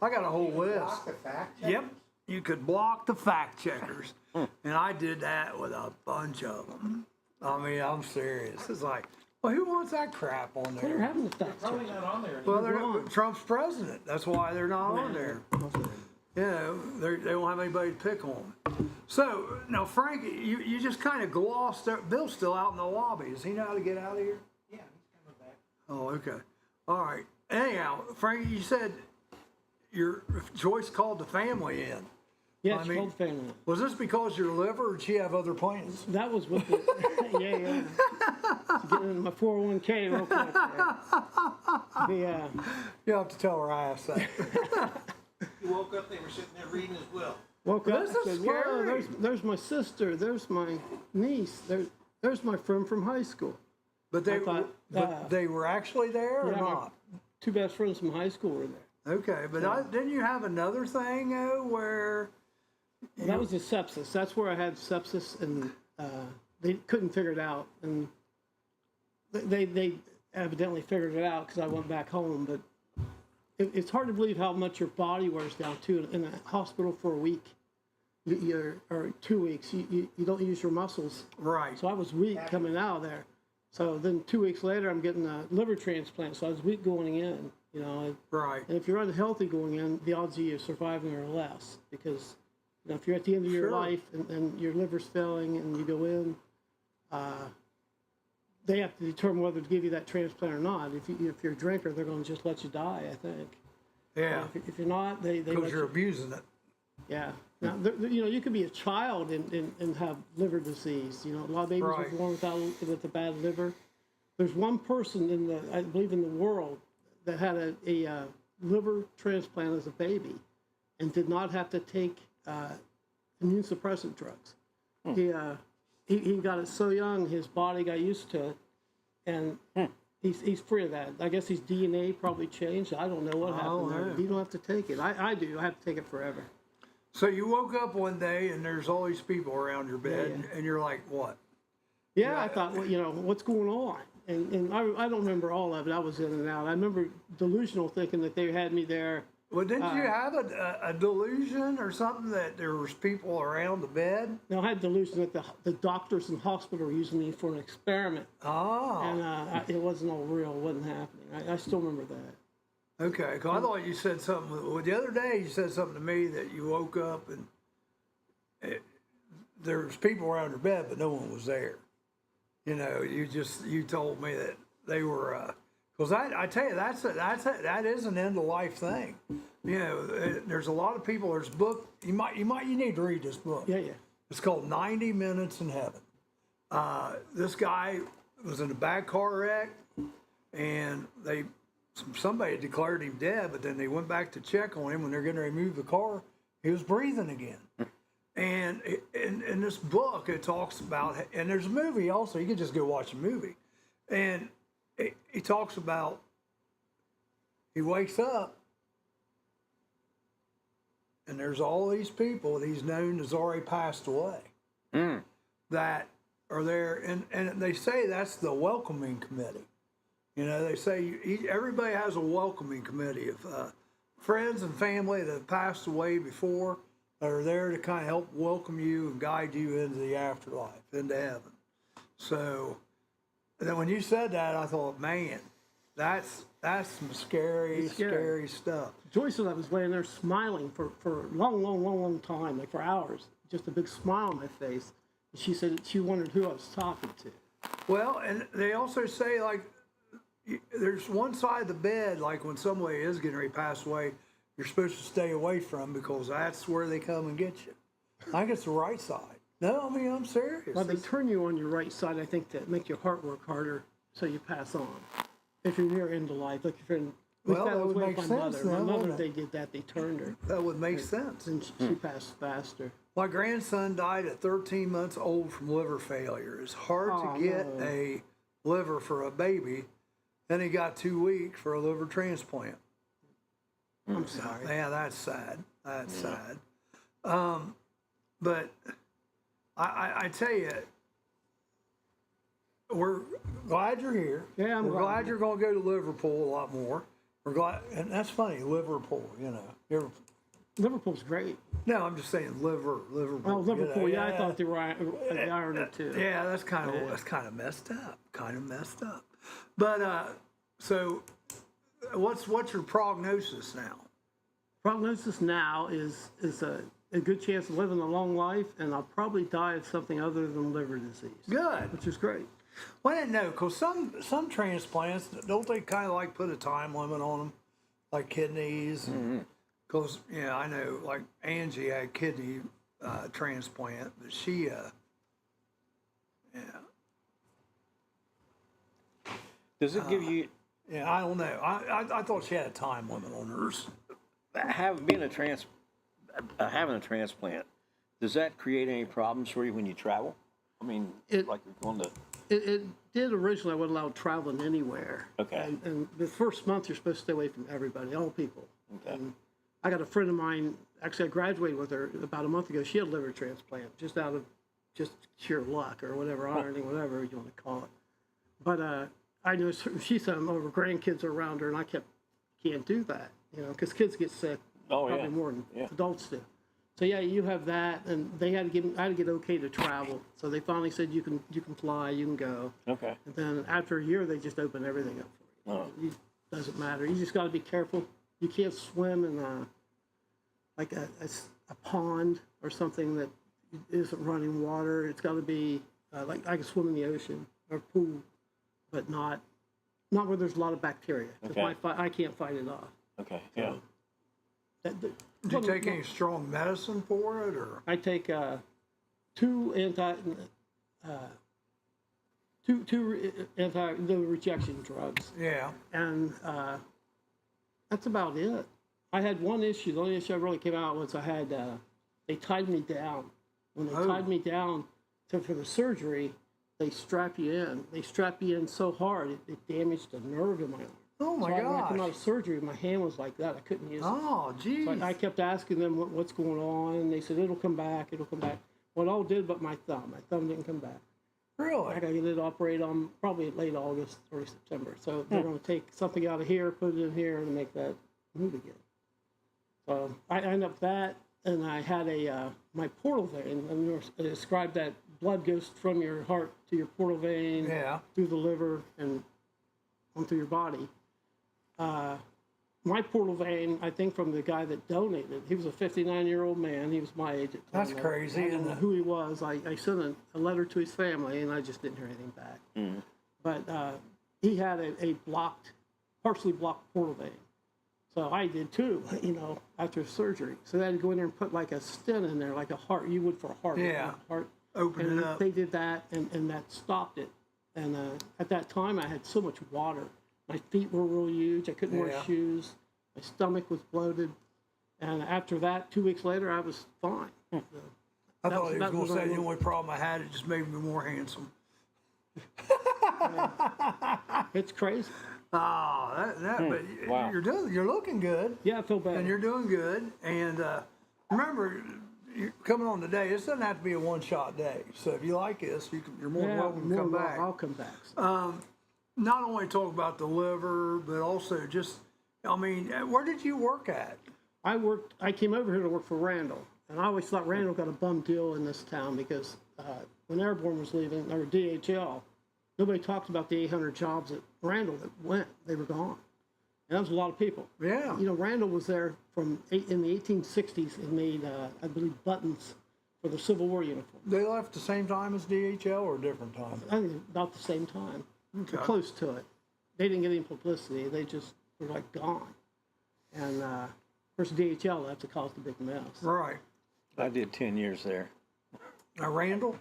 I got a whole list. Block the fact checkers? Yep, you could block the fact checkers. And I did that with a bunch of them. I mean, I'm serious. It's like, well, who wants that crap on there? What happened to that? Probably not on there. Well, Trump's president. That's why they're not on there. You know, they don't have anybody to pick on. So, now, Frank, you just kind of glossed over. Bill's still out in the lobby. Does he know how to get out of here? Yeah, he's coming back. Oh, okay. All right. Anyhow, Frank, you said your Joyce called the family in. Yeah, I she mean, called family. Was this because your liver, or did she have other plans? That was with the, yeah. Getting in my 401k real quick there. Yeah. You have to tell her I asked that. He woke up, they were sitting there reading his will. Woke up, This is said, "Whoa, scary." there's my sister, there's my niece, there's my friend from high school." But they, I thought, but they were actually there or yeah, not? Two best friends from high school were there. Okay, but didn't you have another thing where? Well, that was the sepsis. That's where I had sepsis, and they couldn't figure it out. And they evidently figured it out because I went back home. But it's hard to believe how much your body wears down too. In a hospital for a week, or 2 weeks, you don't use your muscles. Right. So I was weak coming out of there. So then 2 weeks later, I'm getting a liver transplant. So I was weak going in. You know. Right. And if you're unhealthy going in, the odds of you surviving are less because. You know, if you're at the end of your life and your liver's failing and you go in, they have to determine whether to give you that transplant or not. If you're a drinker, they're going to just let you die, I think. Yeah. If you're not, they Because you're abusing it. Yeah. Now, you know, you could be a child and have liver disease. You know, a lot of babies are born with a bad liver. There's one person I believe in the world that had a liver transplant as a baby and did not have to take immune suppressant drugs. He got it so young, his body got used to it, and he's free of that. I guess his DNA probably changed. I don't know what happened there. You don't have to take it. I do. I have to take it forever. So you woke up one day and there's all these people around your bed, and you're like, what? Yeah, I thought, well, you know, what's going on? And I don't remember all of it. I was in and out. I remember delusional thinking that they had me there. Well, didn't you have a delusion or something that there was people around the bed? No, I had delusion that the doctors in the hospital were using me for an experiment. Oh. And it wasn't all real. It wasn't happening. I still remember that. Okay, because I thought you said something. Well, the other day you said something to me that you woke up and there was people around your bed, but no one was there. You know, you told me that they were, Because I tell you, that is an end of life thing. You know, there's a lot of people. There's a book you need to read this book. Yeah. It's called 90 Minutes in Heaven. This guy was in a bad car wreck, and somebody declared him dead, but then they went back to check on him when they're going to remove the car. He was breathing again. And in this book, it talks about, and there's a movie also. You can just go watch a movie, and he talks about he wakes up, and there's all these people that he's known has already passed away that are there, and they say that's the welcoming committee. You know, they say everybody has a welcoming committee of friends and family that have passed away before that are there to kind of help welcome you and guide you into the afterlife, into heaven. So then when you said that, I thought, man, that's some scary stuff. Joyce and I was laying there smiling for a long time, like for hours, just a big smile on my face. And she said she wondered who I was talking to. Well, and they also say, like, there's one side of the bed, like when somebody is getting ready to pass away, you're supposed to stay away from because that's where they come and get you. I think it's the right side. No, I mean, I'm serious. Well, they turn you on your right side, I think, to make your heart work harder so you pass on. If you're near end of life, like if you're in, that would make sense. My mother, they did that. They turned her. That would make sense. And she passed faster. My grandson died at 13 months old from liver failure. It's hard to get a liver for a baby. Then he got 2 weeks for a liver transplant. I'm sorry. Yeah, that's sad. That's sad. But I tell you, we're glad you're here. Yeah, I'm We're glad you're going to go to Liverpool a lot more. We're glad, and that's funny, Liverpool. You know, Liverpool's great. No, I'm just saying Liverpool. Oh, Liverpool. You know, I thought they were Ireland too. Yeah, that's kind of messed up. Kind of messed up. But so, what's your prognosis now? Prognosis now is a good chance of living a long life, and I'll probably die of something other than liver disease. Good, which is great. Well, I didn't know, because some transplants, don't they kind of like put a time limit on them, like kidneys? Because I know, like Angie had kidney transplant, but she Does it give you? Yeah, I don't know. I thought she had a time limit on hers. Having a transplant, does that create any problems for you when you travel? I mean, like you're going to. It did originally. I wasn't allowed traveling anywhere. Okay. And the first month you're supposed to stay away from everybody, all people. Okay. And I got a friend of mine. Actually, I graduated with her about a month ago. She had a liver transplant, just out of just sheer luck or whatever, irony, whatever you want to call it. But I knew she said over grandkids are around her, and I can't do that, because kids get sick probably more than adults do. So yeah, you have that, and I had to get okay to travel. So they finally said you can fly, you can go. Okay. And then after a year, they just open everything up for you. It doesn't matter. You just got to be careful. You can't swim in like a pond or something that isn't running water. It's got to be like I can swim in the ocean or pool, but not where there's a lot of bacteria. Okay. I can't fight it off. Okay. So, Yeah. Do you take any strong medicine for it, or? I take two anti rejection drugs. Yeah. And that's about it. I had one issue. The only issue I really came out was I had they tied me down. When they tied me down for the surgery, they strap you in. They strap you in so hard it damaged a nerve in my arm. Oh my gosh! When I came out gosh. of surgery, my hand was like that. I couldn't use it. Oh, geez. So I kept asking them what's going on, and they said it'll come back. It'll come back. Well, it all did, but my thumb. My thumb didn't come back. Really? I got to get it operated on probably late August, early September. So they're going to take something out of here, put it in here, and make that move again. So I ended up that, and I had my portal vein. I described that blood goes from your heart to your portal vein, through the liver, and onto your body. My portal vein, I think from the guy that donated, he was a 59-year-old man. He was my age at the time. That's crazy. I don't know who he was. I sent a letter to his family, and I just didn't hear anything back. But he had a blocked partially blocked portal vein. So I did too, after surgery. So they had to go in there and put like a stent in there, like a heart, you would for a heart. Yeah. Like a heart. Open And it up. they did that, and that stopped it. And at that time, I had so much water. My feet were real huge. I couldn't wear Yeah. shoes. My stomach was bloated. And after that, 2 weeks later, I was fine. So I that thought was- he was that going was to say all- the only problem I had, it just made me more handsome. It's crazy. But Wow. you're looking good. Yeah, I feel better. And you're doing good. And remember, you're coming on today. This doesn't have to be a one-shot day. So if you like this, you're more than welcome to come back. I'll come back. Not only talk about the liver, but also just, where did you work at? I came over here to work for Randall. And I always thought Randall got a bum deal in this town because when Airborne was leaving, or DHL, nobody talked about the 800 jobs at Randall that went. They were gone. And that was a lot of people. Yeah. Randall was there in the 1860s and made, I believe, buttons for the Civil War uniform. They left the same time as DHL or a different time? I think about the same time. Okay. Or close to it. They didn't get any publicity. They just were like gone. And of course, DHL left to cause the big mess. Right. I did 10 years there. Randall?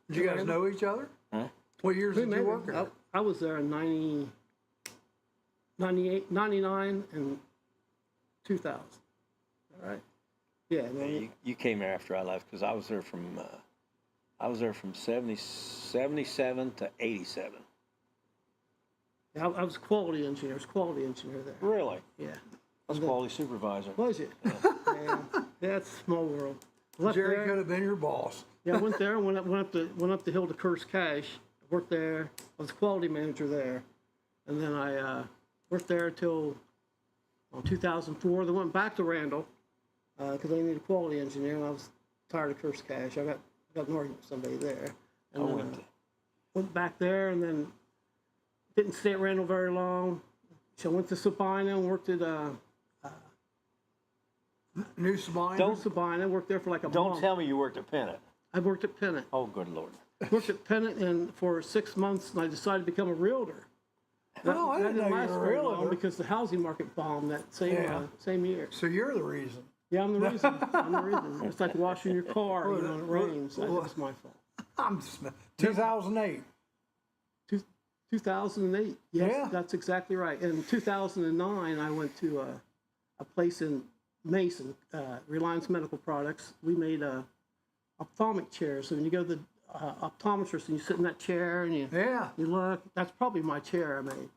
Did you guys know each other? Huh? What years did you Maybe. work there? I was there in 98, 99, and 2000. All right. Yeah. And then You came there after I left because I was there from 77 to 87. I was quality engineer. There. Really? Yeah. I was quality supervisor. Was it? Yeah. That's a small world. Left Jerry there. could have been your boss. Yeah, I went there. Went up the hill to Curse Cash. Worked there. I was quality manager there, and then I worked there till 2004. They went back to Randall because they needed a quality engineer, and I was tired of Curse Cash. I got an argument with somebody there, and then went back there, and then didn't stay at Randall very long. So I went to Sabina and worked at New Sabina? New Sabina. Worked there for like a month. Don't tell me you worked at Pennant. I worked at Pennant. Oh, good Lord. Worked at Pennant and for 6 months, and I decided to become a realtor. Oh, I didn't know you last were a very long realtor. because the housing market bombed that same year. So you're the reason. Yeah, I'm the reason. It's like washing your car, when it rains. That's my fault. I'm just 2008. 2008. Yes, Yeah. that's exactly right. In 2009, I went to a place in Mason, Reliance Medical Products. We made ophthalmic chairs. So when you go to the optometrist and you sit in that chair and you look, that's probably my chair I made.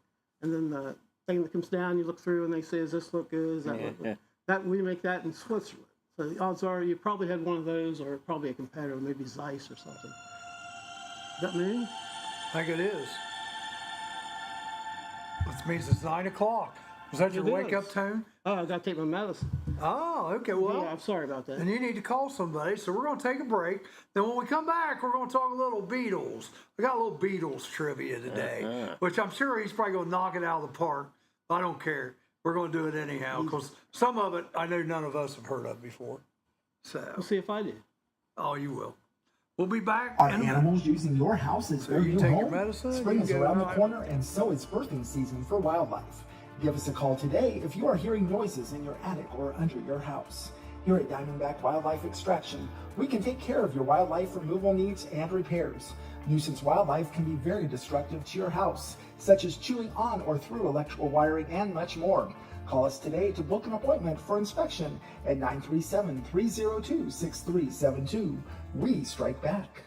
And then the thing that comes down, you look through and they say, does this look good? Does that look good? We make that in Switzerland. So the odds are you probably had one of those or probably a competitor, maybe Zeiss or something. Is that me? I think it is. That means it's 9 o'clock. Was that your It wake-up is. tone? Oh, I got to take my medicine. Oh, okay. Well, Yeah, I'm sorry about that. and you need to call somebody. So we're going to take a break. Then when we come back, we're going to talk a little Beatles. We got a little Beatles trivia today, which I'm sure he's probably going to knock it out of the park. I don't care. We're going to do it anyhow because some of it I know none of us have heard of before. So We'll see if I do. Oh, you will. We'll be back. Are in a minute. animals using your house as their you new take your home? medicine, Spring you is get around it the right. corner, and so is birthing season for wildlife. Give us a call today if you are hearing noises in your attic or under your house. Here at Diamondback Wildlife Extraction, we can take care of your wildlife removal needs and repairs. Nuisance wildlife can be very destructive to your house, such as chewing on or through electrical wiring and much more. Call us today to book an appointment for inspection at 937-302-6372. We strike back.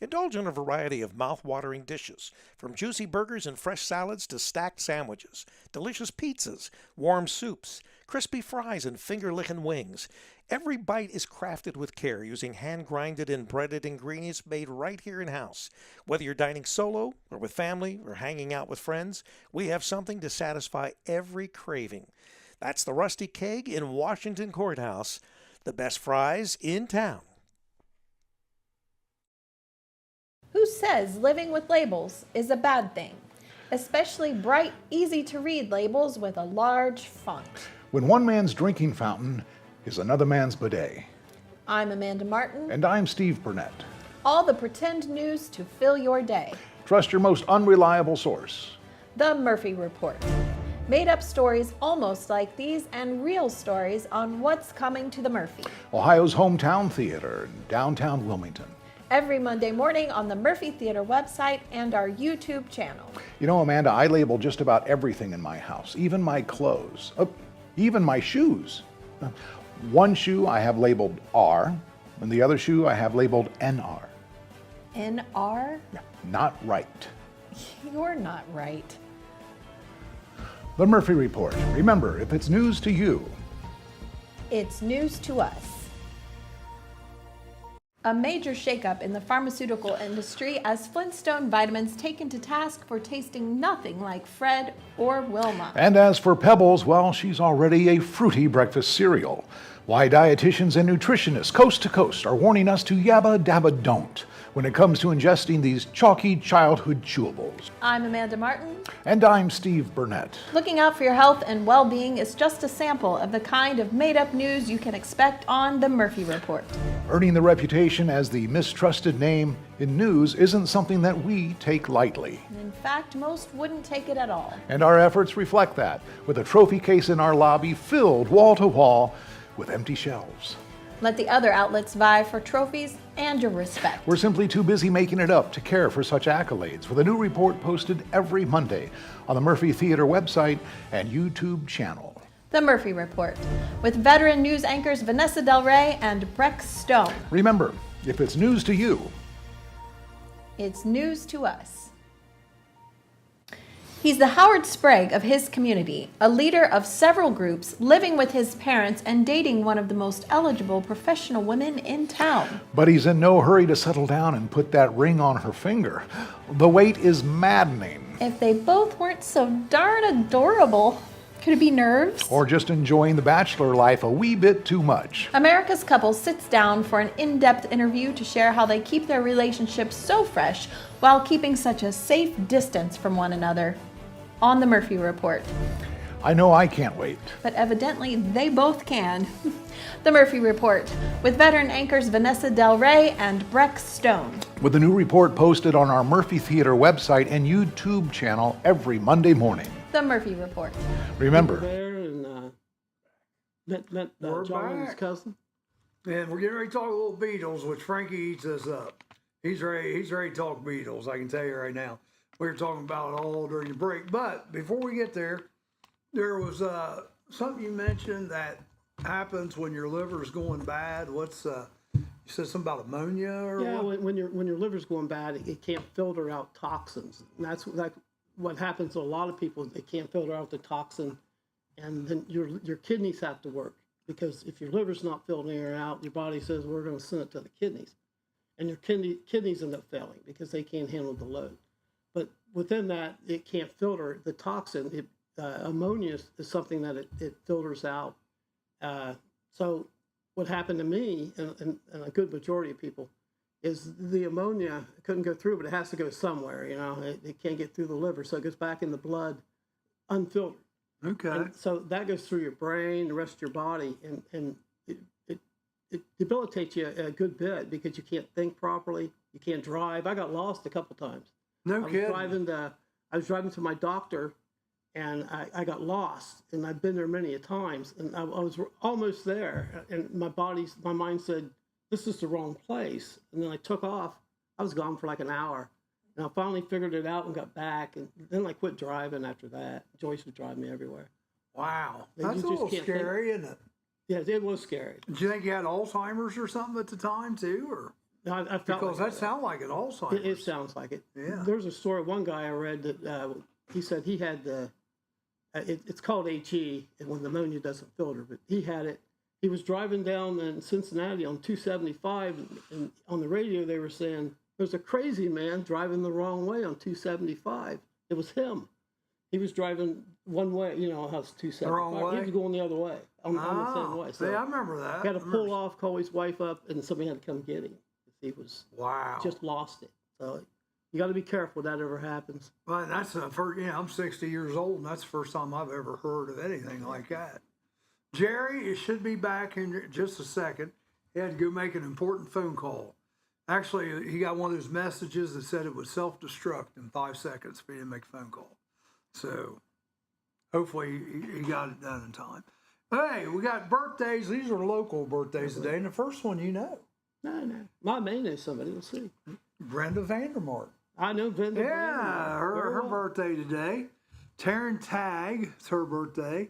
Indulge in a variety of mouth-watering dishes, from juicy burgers and fresh salads to stacked sandwiches, delicious pizzas, warm soups, crispy fries, and finger-licking wings. Every bite is crafted with care using hand-grinded and breaded ingredients made right here in-house. Whether you're dining solo or with family or hanging out with friends, we have something to satisfy every craving. That's the Rusty Keg in Washington Courthouse, the best fries in town. Who says living with labels is a bad thing? Especially bright, easy-to-read labels with a large font. When one man's drinking fountain is another man's bidet. I'm Amanda Martin. And I'm Steve Burnett. All the pretend news to fill your day. Trust your most unreliable source. The Murphy Report. Made up stories almost like these and real stories on what's coming to the Murphy. Ohio's hometown theater in downtown Wilmington. Every Monday morning on the Murphy Theater website and our YouTube channel. You know, Amanda, I label just about everything in my house, even my clothes, even my shoes. One shoe I have labeled R, and the other shoe I have labeled NR. NR? Not right. You're not right. The Murphy Report. Remember, if it's news to you, it's news to us. A major shakeup in the pharmaceutical industry as Flintstone Vitamins taken to task for tasting nothing like Fred or Wilma. and as for Pebbles, well, she's already a fruity breakfast cereal. Why dietitians and nutritionists coast to coast are warning us to yabba dabba don't when it comes to ingesting these chalky childhood chewables. I'm Amanda Martin. And I'm Steve Burnett. Looking out for your health and well-being is just a sample of the kind of made-up news you can expect on the Murphy Report. Earning the reputation as the mistrusted name in news isn't something that we take lightly. In fact, most wouldn't take it at all. And our efforts reflect that, with a trophy case in our lobby filled wall to wall with empty shelves. Let the other outlets vie for trophies and your respect. We're simply too busy making it up to care for such accolades, with a new report posted every Monday on the Murphy Theater website and YouTube channel. The Murphy Report, with veteran news anchors Vanessa Del Rey and Breck Stone. Remember, if it's news to you, it's news to us. He's the Howard Sprague of his community, a leader of several groups, living with his parents and dating one of the most eligible professional women in town. but he's in no hurry to settle down and put that ring on her finger. The wait is maddening. If they both weren't so darn adorable, could it be nerves? Or just enjoying the bachelor life a wee bit too much. America's couple sits down for an in-depth interview to share how they keep their relationship so fresh while keeping such a safe distance from one another. On the Murphy Report. I know I can't wait. But evidently they both can. The Murphy Report, with veteran anchors Vanessa Del Rey and Breck Stone. With a new report posted on our Murphy Theater website and YouTube channel every Monday morning. The Murphy Report. Remember, There and met We're John and his back. cousin. And we're getting ready to talk a little Beatles, which Frankie eats us up. He's ready to talk Beatles, I can tell you right now. We were talking about it all during the break. But before we get there, there was something you mentioned that happens when your liver's going bad. What's you said something about ammonia or Yeah, what? when your liver's going bad, it can't filter out toxins. And that's like what happens to a lot of people. They can't filter out the toxin, and then your kidneys have to work, because if your liver's not filtering it out, your body says we're going to send it to the kidneys, and your kidneys end up failing because they can't handle the load. But within that, it can't filter the toxin. Ammonia is something that it filters out. So what happened to me and a good majority of people is the ammonia couldn't go through, but it has to go somewhere. You know, it can't get through the liver, so it goes back in the blood unfiltered. Okay. And so that goes through your brain, the rest of your body, and it debilitates you a good bit because you can't think properly. You can't drive. I got lost a couple times. No kidding. I was driving to my doctor, and I got lost. And I've been there many a times, and I was almost there. And my mind said, "This is the wrong place." And then I took off. I was gone for like an hour, and I finally figured it out and got back. And then I quit driving after that. Joyce would drive me everywhere. Wow. And That's you a just little can't scary, isn't it? Yeah, it was scary. Did you think you had Alzheimer's or something at the time too, or I felt because like that sounds like an Alzheimer's? It sounds like it. Yeah. There's a story. One guy I read that he said he had it's called HE when the ammonia doesn't filter, but he had it. He was driving down in Cincinnati on 275, and on the radio they were saying there's a crazy man driving the wrong way on 275. It was him. He was driving one way, you know, how's 275? The wrong way? He was going the other way, on the same way. See, I remember that. He had to pull off, call his wife up, and somebody had to come get him. He was just lost it. So you got to be careful that ever happens. Well, that's the first. I'm 60 years old, and that's the first time I've ever heard of anything like that. Jerry, it should be back in just a second. He had to go make an important phone call. Actually, he got one of those messages that said it would self-destruct in 5 seconds if he didn't make a phone call. So hopefully he got it done in time. Hey, we got birthdays. These are local birthdays today. And the first one, you know. No. My main is somebody. Let's see. Brenda Vandermark. I know Brenda. Yeah, her birthday today. Taryn Tagg, it's her birthday.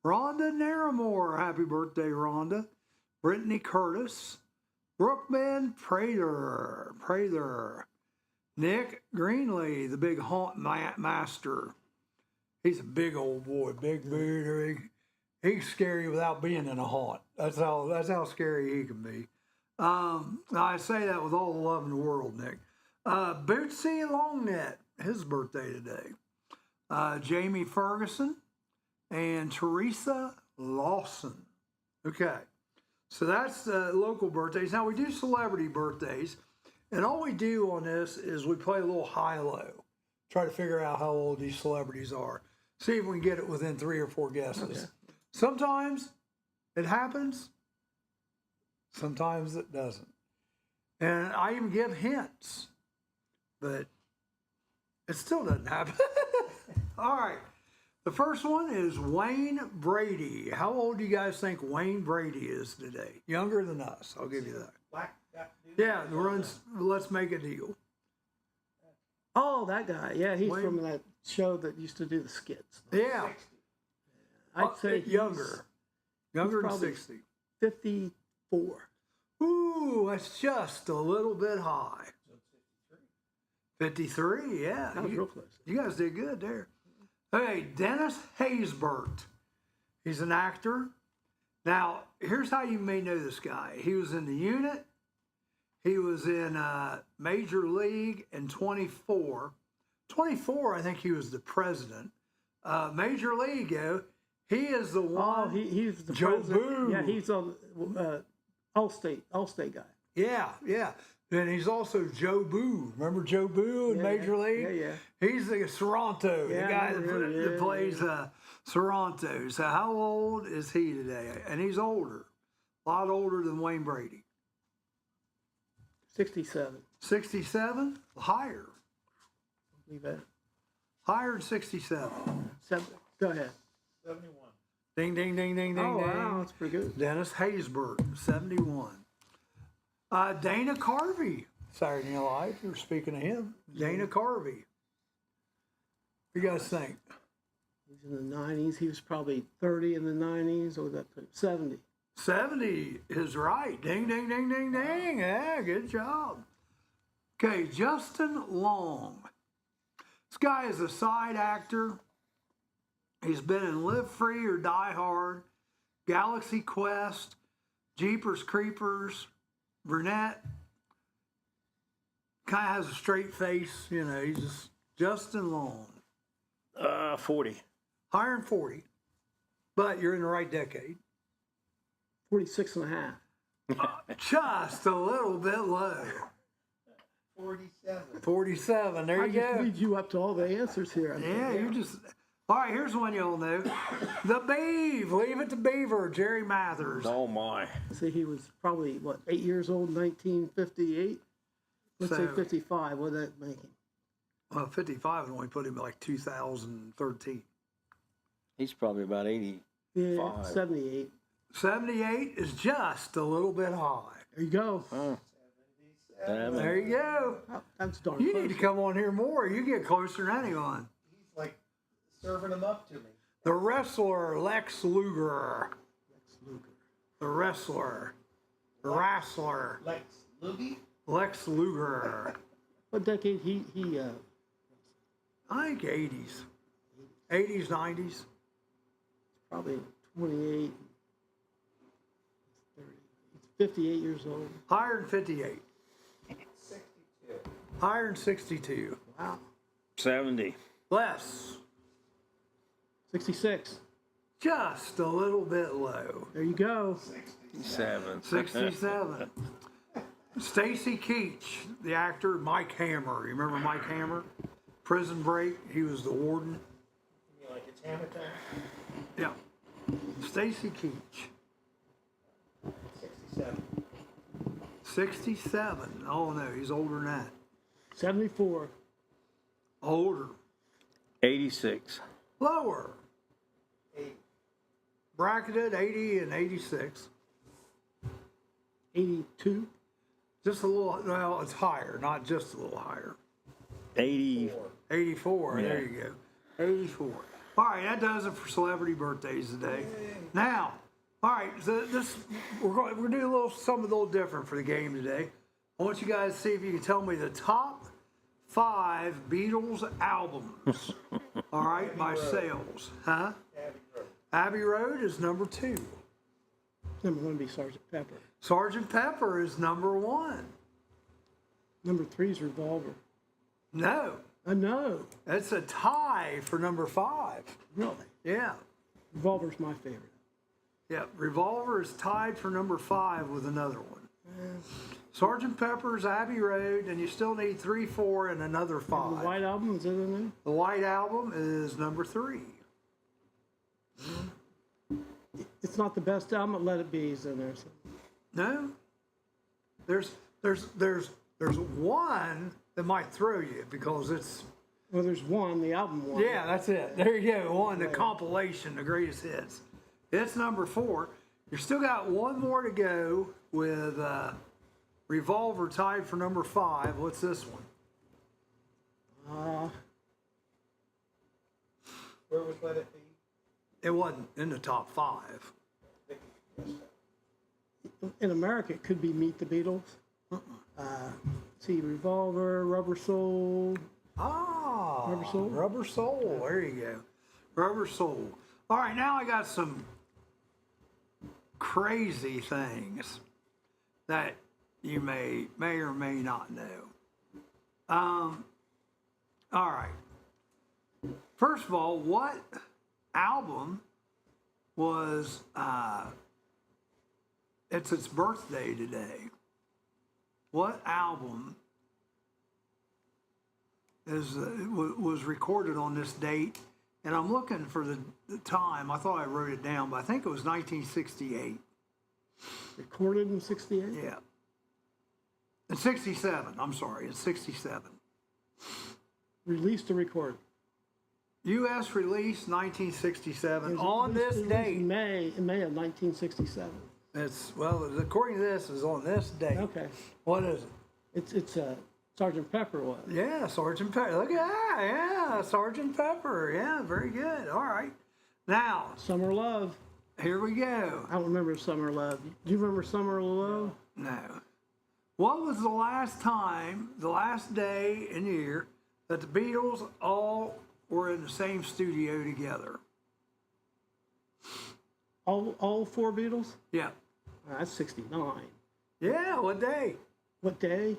Rhonda Naramore, happy birthday, Rhonda. Brittany Curtis. Brookman Prather. Nick Greenlee, the big haunt master. He's a big old boy, big booty. He's scary without being in a haunt. That's how scary he can be. I say that with all the love in the world, Nick. Bootsy Longnet, his birthday today. Jamie Ferguson and Teresa Lawson. Okay, so that's local birthdays. Now we do celebrity birthdays, and all we do on this is we play a little high-low, try to figure out how old these celebrities are. See if we can get it within 3 or 4 guesses. Okay. Sometimes it happens, sometimes it doesn't. And I even give hints, but it still doesn't happen. All right. The first one is Wayne Brady. How old do you guys think Wayne Brady is today? Younger than us, I'll give you that. Black dude? Yeah, Let's Make a Deal. Oh, that guy. Yeah, he's Wayne. From that show that used to do the skits. Yeah. I'd say younger. Younger than 60. 54. Ooh, that's just a little bit high. 53, yeah. That was real close. You guys did good there. Hey, Dennis Haysbert. He's an actor. Now, here's how you may know this guy. He was in The Unit. He was in Major League in 24. 24, I think he was the president. Major League, he is the one. Oh, he's the Joe president. Boo. Yeah, he's on Allstate guy. Yeah. And he's also Joe Boo. Remember Joe Boo in Major League? Yeah. He's the Sorrento, the guy that plays Sorrento. So how old is he today? And he's older, a lot older than Wayne Brady. 67. 67? Higher. Leave that. Higher than 67. Go ahead. 71. Ding, ding, ding, ding, ding, oh, ding. Wow, that's pretty good. Dennis Haysbert, 71. Dana Carvey, Saturday Night Live. You were speaking of him. Dana Carvey. What do you guys think? He's in the 90s. He was probably 30 in the 90s. Or was that 70? 70 is right. Ding, ding, ding, ding, ding. Yeah, good job. Okay, Justin Long. This guy is a side actor. He's been in Live Free or Die Hard, Galaxy Quest, Jeepers Creepers, brunette. Kind of has a straight face, he's just Justin Long. 40. Higher than 40, but you're in the right decade. 46 and a half. Just a little bit low. 47. 47, there you go. I just lead you up to all the answers here. You just... All right, here's one you'll know. The Beav, Leave It to Beaver, Jerry Mathers. Oh, my. See, he was probably, 8 years old in 1958? Let's say 55. What would that make him? Well, 55 would only put him like 2013. He's probably about 85. Yeah, 78. 78 is just a little bit high. There you go. There you go. Oh, that's darn You close. need to come on here more. You get closer than anyone. He's like serving them up to me. The wrestler, Lex Luger. The wrestler. Wrestler. Lex Luger? Lex Luger. What decade he I think 80s. 80s, 90s. Probably 28. 30. He's 58 years old. Higher than 58. 62. Higher than 62. Wow. 70. Less. 66. Just a little bit low. There you go. 67. 67. Stacy Keach, the actor, Mike Hammer. You remember Mike Hammer? Prison Break. He was the warden. You mean like it's Hammer time? Yeah. Stacy Keach. 67. 67. Oh no, he's older than that. 74. Older. 86. Lower. 80. Bracketed 80 and 86. 82. Just a little, well, it's higher, not just a little higher. 80. 84, Yeah. there you go. 84. All right, that does it for celebrity birthdays today. Now, all right, so we're going to do something a little different for the game today. I want you guys to see if you can tell me the top 5 Beatles albums. All right, by sales. Huh? Abbey Road is number 2. Number 1 would be Sgt. Pepper. Sgt. Pepper is number 1. Number 3 is Revolver. No. No. It's a tie for number 5. Really? Yeah. Revolver's my favorite. Yeah, Revolver is tied for number 5 with another one. Sgt. Pepper's Abbey Road, and you still need 3, 4, and another 5. The White Album, is it in there? The White Album is number 3. It's not the best album, but Let It Be is in there. So. No. There's one that might throw you because it's. Well, there's one, the album one. Yeah, that's it. There you go. One, the compilation, the greatest hits. It's number 4. You still got one more to go with Revolver tied for number 5. What's this one? Where was Let It Be? It wasn't in the top 5. In America, it could be Meet the Beatles. See, Revolver, Rubber Soul. Ah, Rubber Soul. Rubber Soul. There you go. Rubber Soul. All right, now I got some crazy things that you may or may not know. All right. First of all, what album was it's its birthday today? What album was recorded on this date? And I'm looking for the time. I thought I wrote it down, but I think it was 1968. Recorded in 68? Yeah. In 67. I'm sorry. It's 67. Released or recorded? U.S. release 1967 on this It was date. May of 1967. It's according to this, is on this date. Okay. What is it? It's Sgt. Pepper was. Yeah, Sgt. Pepper. Look at that. Yeah, Sgt. Pepper. Yeah, very good. All right. Now, Summer Love. Here we go. I don't remember Summer Love. Do you remember Summer Love? No. What was the last time, the last day and year, that the Beatles all were in the same studio together? All 4 Beatles? Yeah. That's 69. Yeah, what day? What day?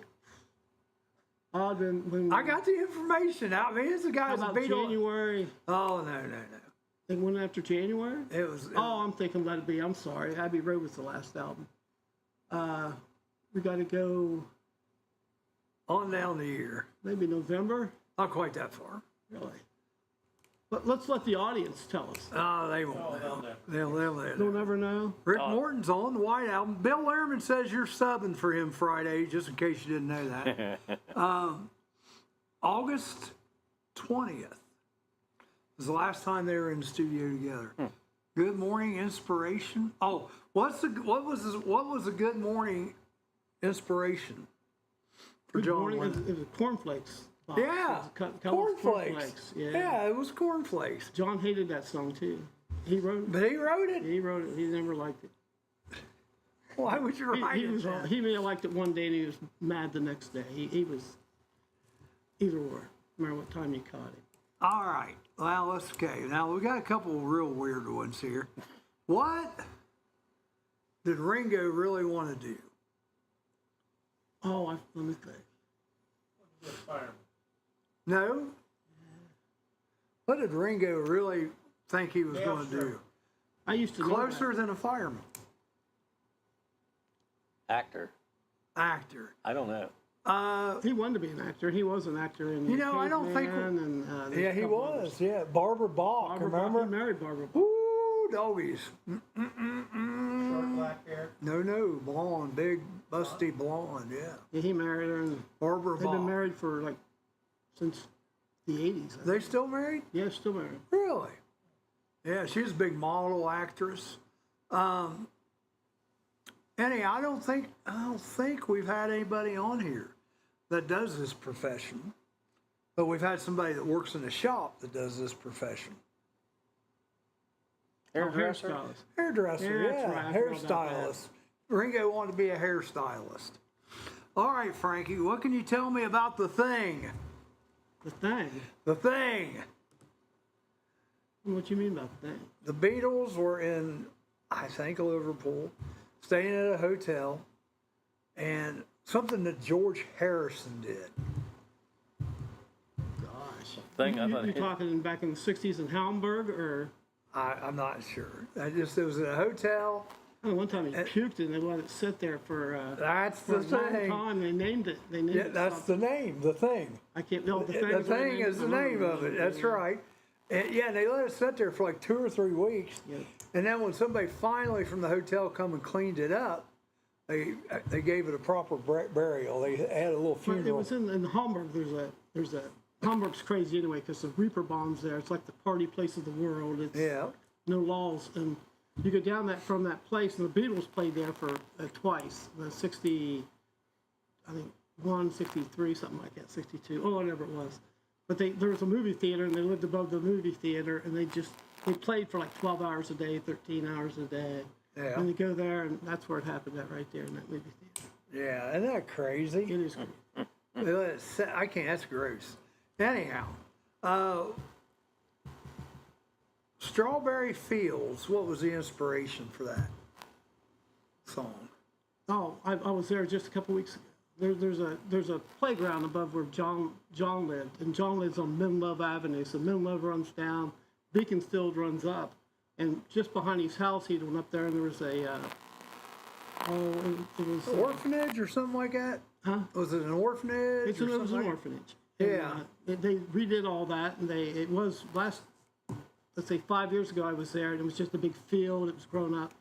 When I got the information. I mean, it's the guys about that Beatles. January. Oh, no. They went after January? It was. I'm thinking Let It Be. I'm sorry. Abbey Road was the last album. We got to go. On down the year. Maybe November? Not quite that far. Really? But let's let the audience tell us. Oh, they won't know. They'll They'll never know. Rick Morton's on the White Album. Bill Lehrman says you're subbing for him Friday, just in case you didn't know that. August 20th was the last time they were in the studio together. Good Morning Inspiration. Oh, what was the Good Morning Inspiration for John Morning, Lennon? it was Cornflakes. Box. Yeah, It was Kellogg's cornflakes. Yeah, it was cornflakes. John hated that song too. He wrote it. But he wrote it. He wrote it. He never liked it. Why would you write it? He may have liked it one day and he was mad the next day. He was either or. No matter what time you caught him. All right. Well, that's okay. Now we got a couple of real weird ones here. What did Ringo really want to do? Oh, let me think. Fireman. No. What did Ringo really think he was going to do? I used to know Closer than a fireman. Actor. Actor. I don't know. He wanted to be an actor. He was an actor in I don't think. and, Yeah, he was. Yeah, Barbara Bach. Remember? He married Barbara Bach. Ooh, doggies. Short black hair. No, blonde, big, busty blonde. Yeah. Yeah, he married her, and Barbara they've Bach. been married for since the 80s. They still married? Yeah, still married. Really? Yeah, she's a big model actress. Anyhow, I don't think we've had anybody on here that does this profession, but we've had somebody that works in a shop that does this profession. Hairdresser? Hairdresser, Yeah, that's yeah, right. I forgot about hairstylist. Ringo wanted to be a hairstylist. All right, Frankie, what can you tell me about the thing? The thing? The thing. What do you mean about the thing? The Beatles were in, I think, Liverpool, staying at a hotel, and something that George Harrison did. Gosh. Thing, I thought You're talking back in the 60s in Hamburg, or? I'm not sure. It was in a hotel. I know one time he puked and they let it sit there for That's for the a long thing. time. They named it. They named it That's something. the name, the thing. I can't know the thing. The thing is the name of it. That's right. And yeah, they let it sit there for like 2 or 3 weeks. Yeah. And then when somebody finally from the hotel come and cleaned it up, they gave it a proper burial. They had a little But funeral. it was in Hamburg. There's a Hamburg's crazy anyway because the Reaper bombs there. It's like the party place of the world. It's no laws, and you go down from that place, and the Beatles played there for twice. The 60, I think 63, something like that, 62, or whatever it was. But there was a movie theater, and they lived above the movie theater, and they played for like 12 hours a day, 13 hours a day. Yeah. And they go there, and that's where it happened, right there in that movie theater. Yeah, isn't that crazy? It is crazy. They let it sit- I can't, that's gross. Anyhow, Strawberry Fields, what was the inspiration for that song? Oh, I was there just a couple weeks ago. There's a playground above where John lived, and John lives on Menlove Avenue. So Menlove runs down, Beaconsfield runs up, and just behind his house, he went up there, and there was a it was orphanage or something like that. Huh? Was it an orphanage? It was an orphanage. Yeah. And, they redid all that, and it was let's say 5 years ago I was there, and it was just a big field. It was grown up.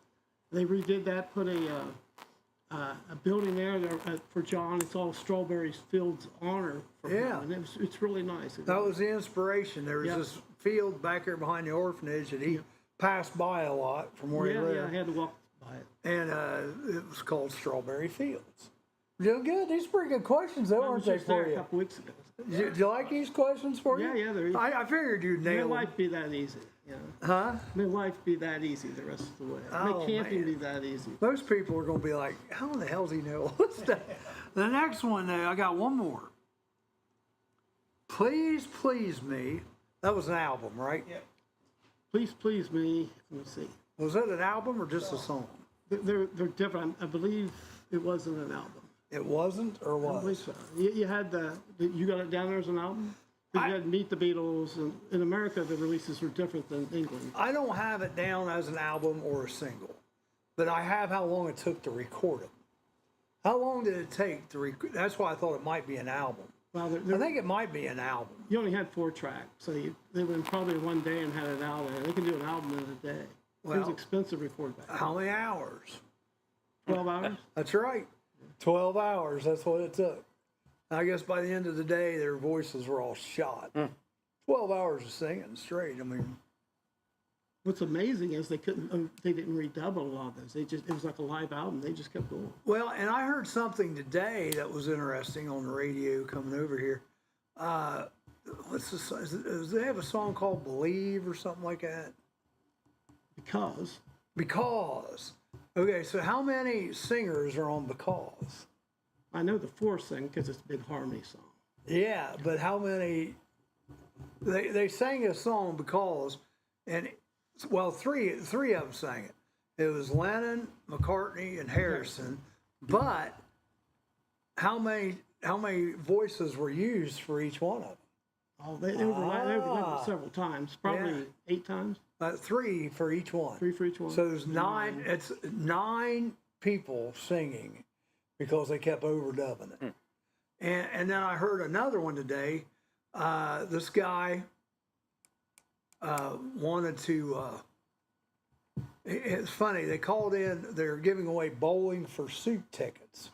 They redid that, put a building there for John. It's all Strawberry Fields honor for him, and it's really nice. That was the inspiration. There was this field back there behind the orphanage that he passed by a lot from where he lived. Yeah, I had to walk by it. And it was called Strawberry Fields. Doing good. These are pretty good questions, though, aren't they, for a you? couple weeks ago. Do you like these questions for you? Yeah, they're easy. I figured you'd nail them. May life be that easy. Yeah. Huh? May life be that easy the rest of the way. Oh, May camping man. be that easy. Most people are going to be like, how in the hell does he know all this stuff? The next one, I got one more. Please, Please Me. That was an album, right? Yep. Please, Please Me. Let me see. Was that an album or just a song? They're different. I believe it wasn't an album. It wasn't or I believe was? so. You had you got it down there as an album? 'Cause you had Meet the Beatles, and in America the releases are different than England. I don't have it down as an album or a single, but I have how long it took to record it. How long did it take to record? That's why I thought it might be an album. Well, I think it might be an album. You only had 4 tracks, so they went probably one day and had it out there. They can do an album in a day. It was Well, expensive to record back then. How many hours? 12 hours? That's right. 12 hours. That's what it took. I guess by the end of the day, their voices were all shot. 12 hours of singing straight. I mean, What's amazing is they didn't redouble a lot of those. It was like a live album. They just kept going. well, and I heard something today that was interesting on the radio coming over here. What's this? Does they have a song called Believe or something like that? Because. Okay, so how many singers are on Because? I know the 4 sing because it's a big harmony song. Yeah, but how many? They sang a song Because, and well, three of them sang it. It was Lennon, McCartney, and Harrison. But how many voices were used for each one of them? Oh, they overlapped several times, probably 8 times. 3 for each one. 3 for each one. So there's 9. It's 9 people singing because they kept overdubbing it. And then I heard another one today. This guy wanted to. It's funny. They called in. They're giving away bowling for soup tickets,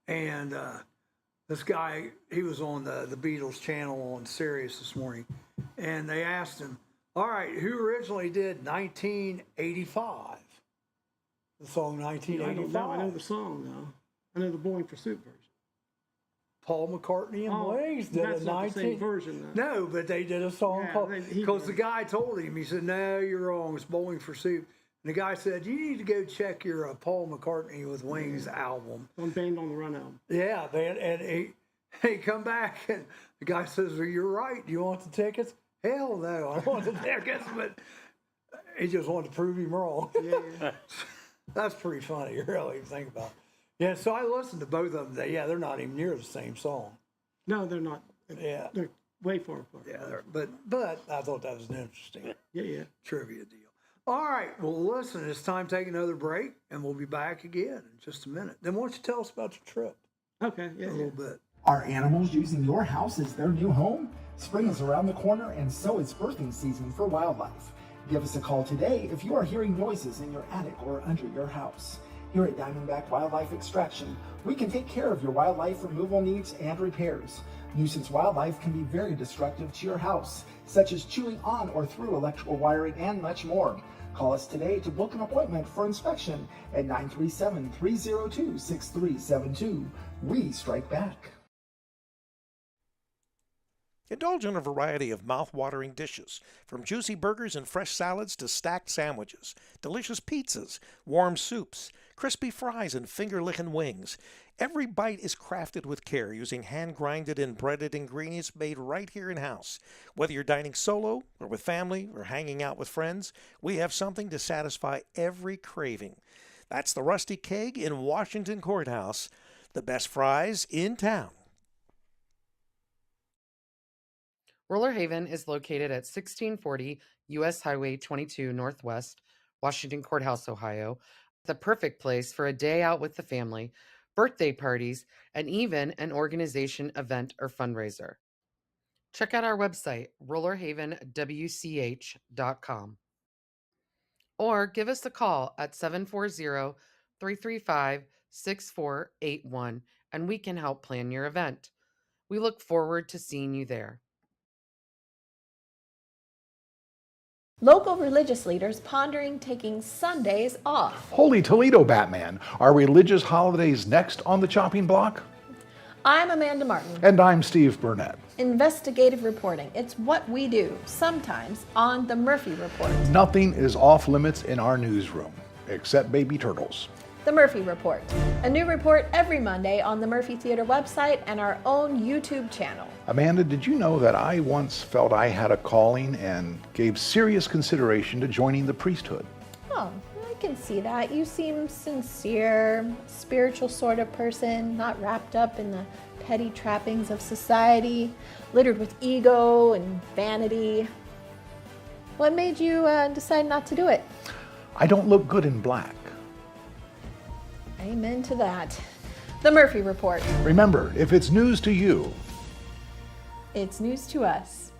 and this guy, he was on the Beatles channel on Sirius this morning, and they asked him, all right, who originally did 1985? The song I 1985. don't know. I know the song though. I know the Bowling for Soup version. Paul McCartney and Wings did that's a not 19. the same version though. No, but they did a song Yeah, called, he because did. the guy told him, he said, no, you're wrong, it's Bowling for Soup. And the guy said, you need to go check your Paul McCartney with Wings album. On Band on the Run album. Yeah, man, and he come back, and the guy says, well, you're right, do you want the tickets? Hell no, I don't want the tickets, but he just wanted to prove him wrong. Yeah. That's pretty funny, really, if you think about it. Yeah, so I listened to both of them. Yeah, they're not even near the same song. No, they're not. Yeah. They're way far apart. Yeah, but I thought that was an interesting Yeah. trivia deal. All right, well, listen, it's time to take another break, and we'll be back again in just a minute. Then why don't you tell us about your trip Okay, a little bit? Are animals using your house as their new home? Spring is around the corner, and so is birthing season for wildlife. Give us a call today if you are hearing noises in your attic or under your house. Here at Diamondback Wildlife Extraction, we can take care of your wildlife removal needs and repairs. Nuisance wildlife can be very destructive to your house, such as chewing on or through electrical wiring and much more. Call us today to book an appointment for inspection at 937-302-6372. We strike back. Indulge in a variety of mouth-watering dishes, from juicy burgers and fresh salads to stacked sandwiches, delicious pizzas, warm soups, crispy fries, and finger-licking wings. Every bite is crafted with care using hand-grinded and breaded ingredients made right here in-house. Whether you're dining solo or with family or hanging out with friends, we have something to satisfy every craving. That's the Rusty Keg in Washington Courthouse, the best fries in town. Roller Haven is located at 1640 U.S. Highway 22 Northwest, Washington Courthouse, Ohio. The perfect place for a day out with the family, birthday parties, and even an organization event or fundraiser. Check out our website, rollerhavenwch.com. Or give us a call at 740-335-6481 and we can help plan your event. We look forward to seeing you there. Local religious leaders pondering taking Sundays off. Holy Toledo, Batman. Are religious holidays next on the chopping block? I'm Amanda Martin. And I'm Steve Burnett. Investigative reporting. It's what we do, sometimes on the Murphy Report. Nothing is off limits in our newsroom, except baby turtles. The Murphy Report. A new report every Monday on the Murphy Theater website and our own YouTube channel. Amanda, did you know that I once felt I had a calling and gave serious consideration to joining the priesthood? Oh, I can see that. You seem sincere, spiritual sort of person, not wrapped up in the petty trappings of society, littered with ego and vanity. What made you decide not to do it? I don't look good in black. Amen to that. The Murphy Report. Remember, if it's news to you, it's news to us.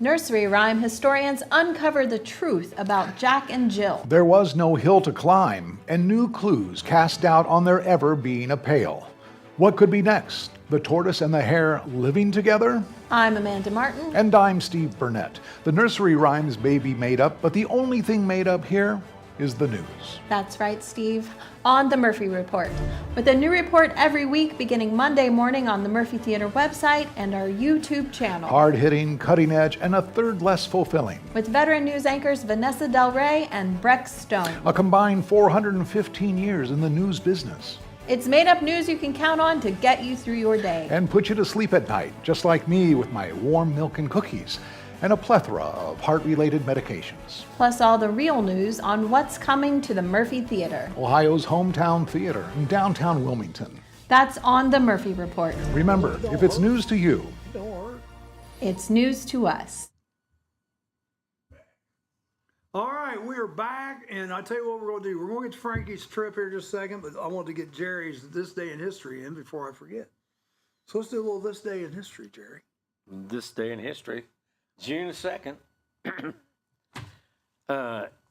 Nursery rhyme historians uncover the truth about Jack and Jill. There was no hill to climb, and new clues cast doubt on there ever being a pail. What could be next? The tortoise and the hare living together? I'm Amanda Martin. And I'm Steve Burnett. The nursery rhymes may be made up, but the only thing made up here is the news. That's right, Steve. On the Murphy Report. With a new report every week beginning Monday morning on the Murphy Theater website and our YouTube channel. Hard-hitting, cutting edge, and a third less fulfilling. With veteran news anchors Vanessa Del Rey and Breck Stone. A combined 415 years in the news business. It's made up news you can count on to get you through your day. And put you to sleep at night, just like me with my warm milk and cookies. And a plethora of heart-related medications. Plus all the real news on what's coming to the Murphy Theater. Ohio's hometown theater in downtown Wilmington. That's on the Murphy Report. Remember, if it's news to you, it's news to us. All right, we are back, and I tell you what we're going to do. We're going to get to Frankie's trip here in just a second, but I want to get Jerry's This Day in History in before I forget. So let's do a little This Day in History, Jerry. This day in history. June 2nd, in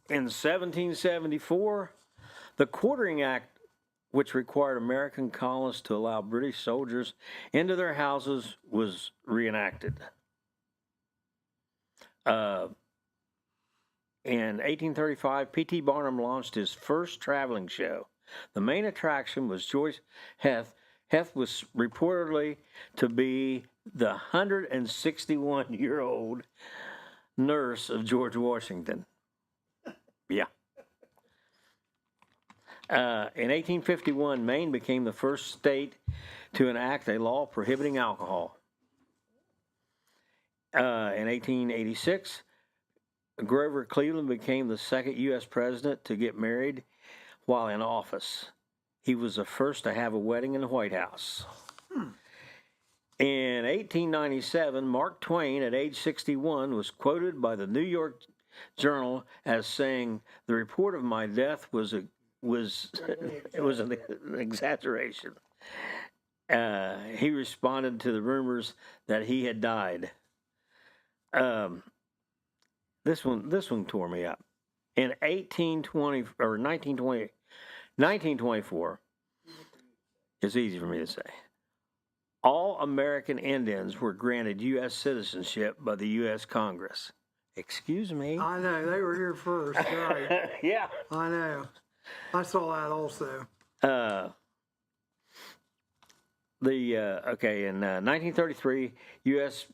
1774, the Quartering Act which required American colonists to allow British soldiers into their houses, was reenacted. In 1835, P.T. Barnum launched his first traveling show. The main attraction was Joyce Heth. Heth was reportedly to be the 161-year-old nurse of George Washington. Yeah. In 1851, Maine became the first state to enact a law prohibiting alcohol. In 1886, Grover Cleveland became the second U.S. president to get married while in office. He was the first to have a wedding in the White House. In 1897, Mark Twain, at age 61, was quoted by the New York Journal as saying, "The report of my death was an exaggeration." He responded to the rumors that he had died. This one tore me up. In 1924, it's easy for me to say, all American Indians were granted U.S. citizenship by the U.S. Congress. Excuse me? I know, they were here first, right? Yeah. I know. I saw that also. In 1933, U.S.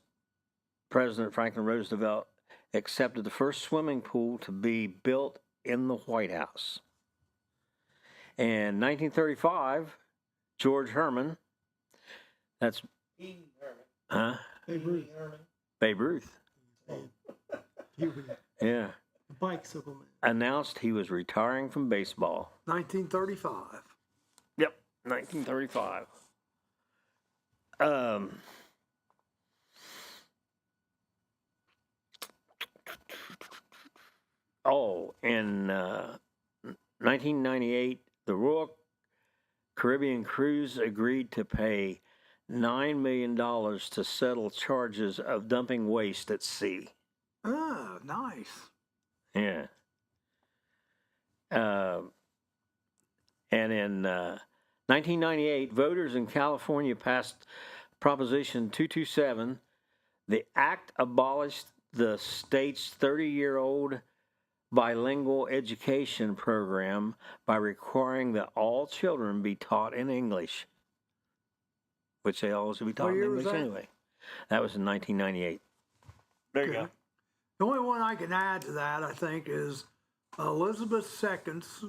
President Franklin Roosevelt accepted the first swimming pool to be built in the White House. In 1935, George Herman, that's... Huh? Babe Ruth. Babe Ruth. Yeah. Bicycle man. Announced he was retiring from baseball. 1935. Yep, 1935. In 1998, the Royal Caribbean Cruise agreed to pay $9 million to settle charges of dumping waste at sea. Oh, nice. Yeah. And in 1998, voters in California passed Proposition 227. The act abolished the state's 30-year-old bilingual education program by requiring that all children be taught in English, which they always be taught in English anyway. That was in 1998. There you go. The only one I can add to that, I think, is Elizabeth II's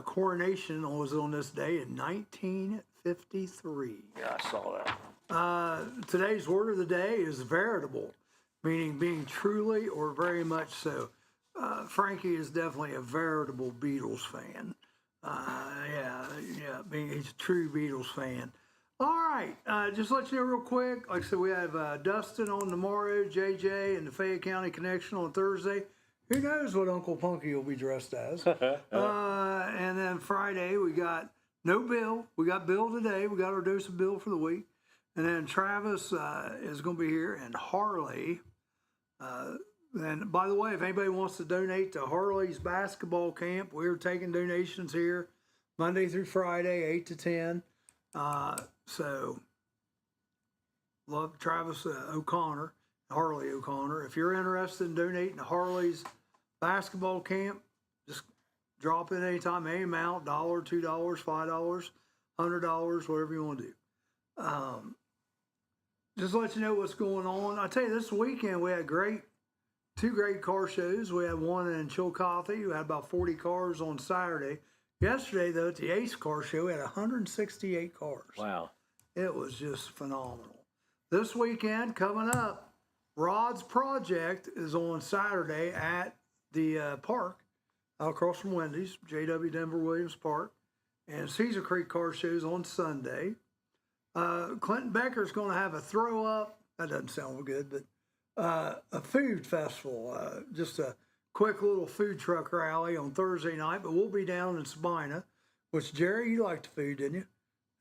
coronation was on this day in 1953. Yeah, I saw that. Today's word of the day is veritable, meaning being truly or very much so. Frankie is definitely a veritable Beatles fan. He's a true Beatles fan. All right, just let you know real quick. Like I said, we have Dustin on tomorrow, JJ and the Fayette County Connection on Thursday. Who knows what Uncle Punky will be dressed as? And then Friday, we got no Bill. We got Bill today. We got our dose of Bill for the week. And then Travis is going to be here, and Harley. And by the way, if anybody wants to donate to Harley's basketball camp, we're taking donations here Monday through Friday, 8 to 10. So, love Travis O'Connor, Harley O'Connor. If you're interested in donating to Harley's basketball camp, just drop in anytime, any amount, $1, $2, $5, $100, whatever you want to do. Just to let you know what's going on. I tell you, this weekend we had two great car shows. We had one in Chillicothe. We had about 40 cars on Saturday. Yesterday, though, at the Ace Car Show, we had 168 cars. Wow. It was just phenomenal. This weekend, coming up, Rod's Project is on Saturday at the park, out across from Wendy's, JW Denver Williams Park. And Cedar Creek Car Show's on Sunday. Clinton Becker's going to have a throw-up. That doesn't sound good, but a food festival, just a quick little food truck rally on Thursday night, but we'll be down in Sabina, which, Jerry, you liked the food, didn't you?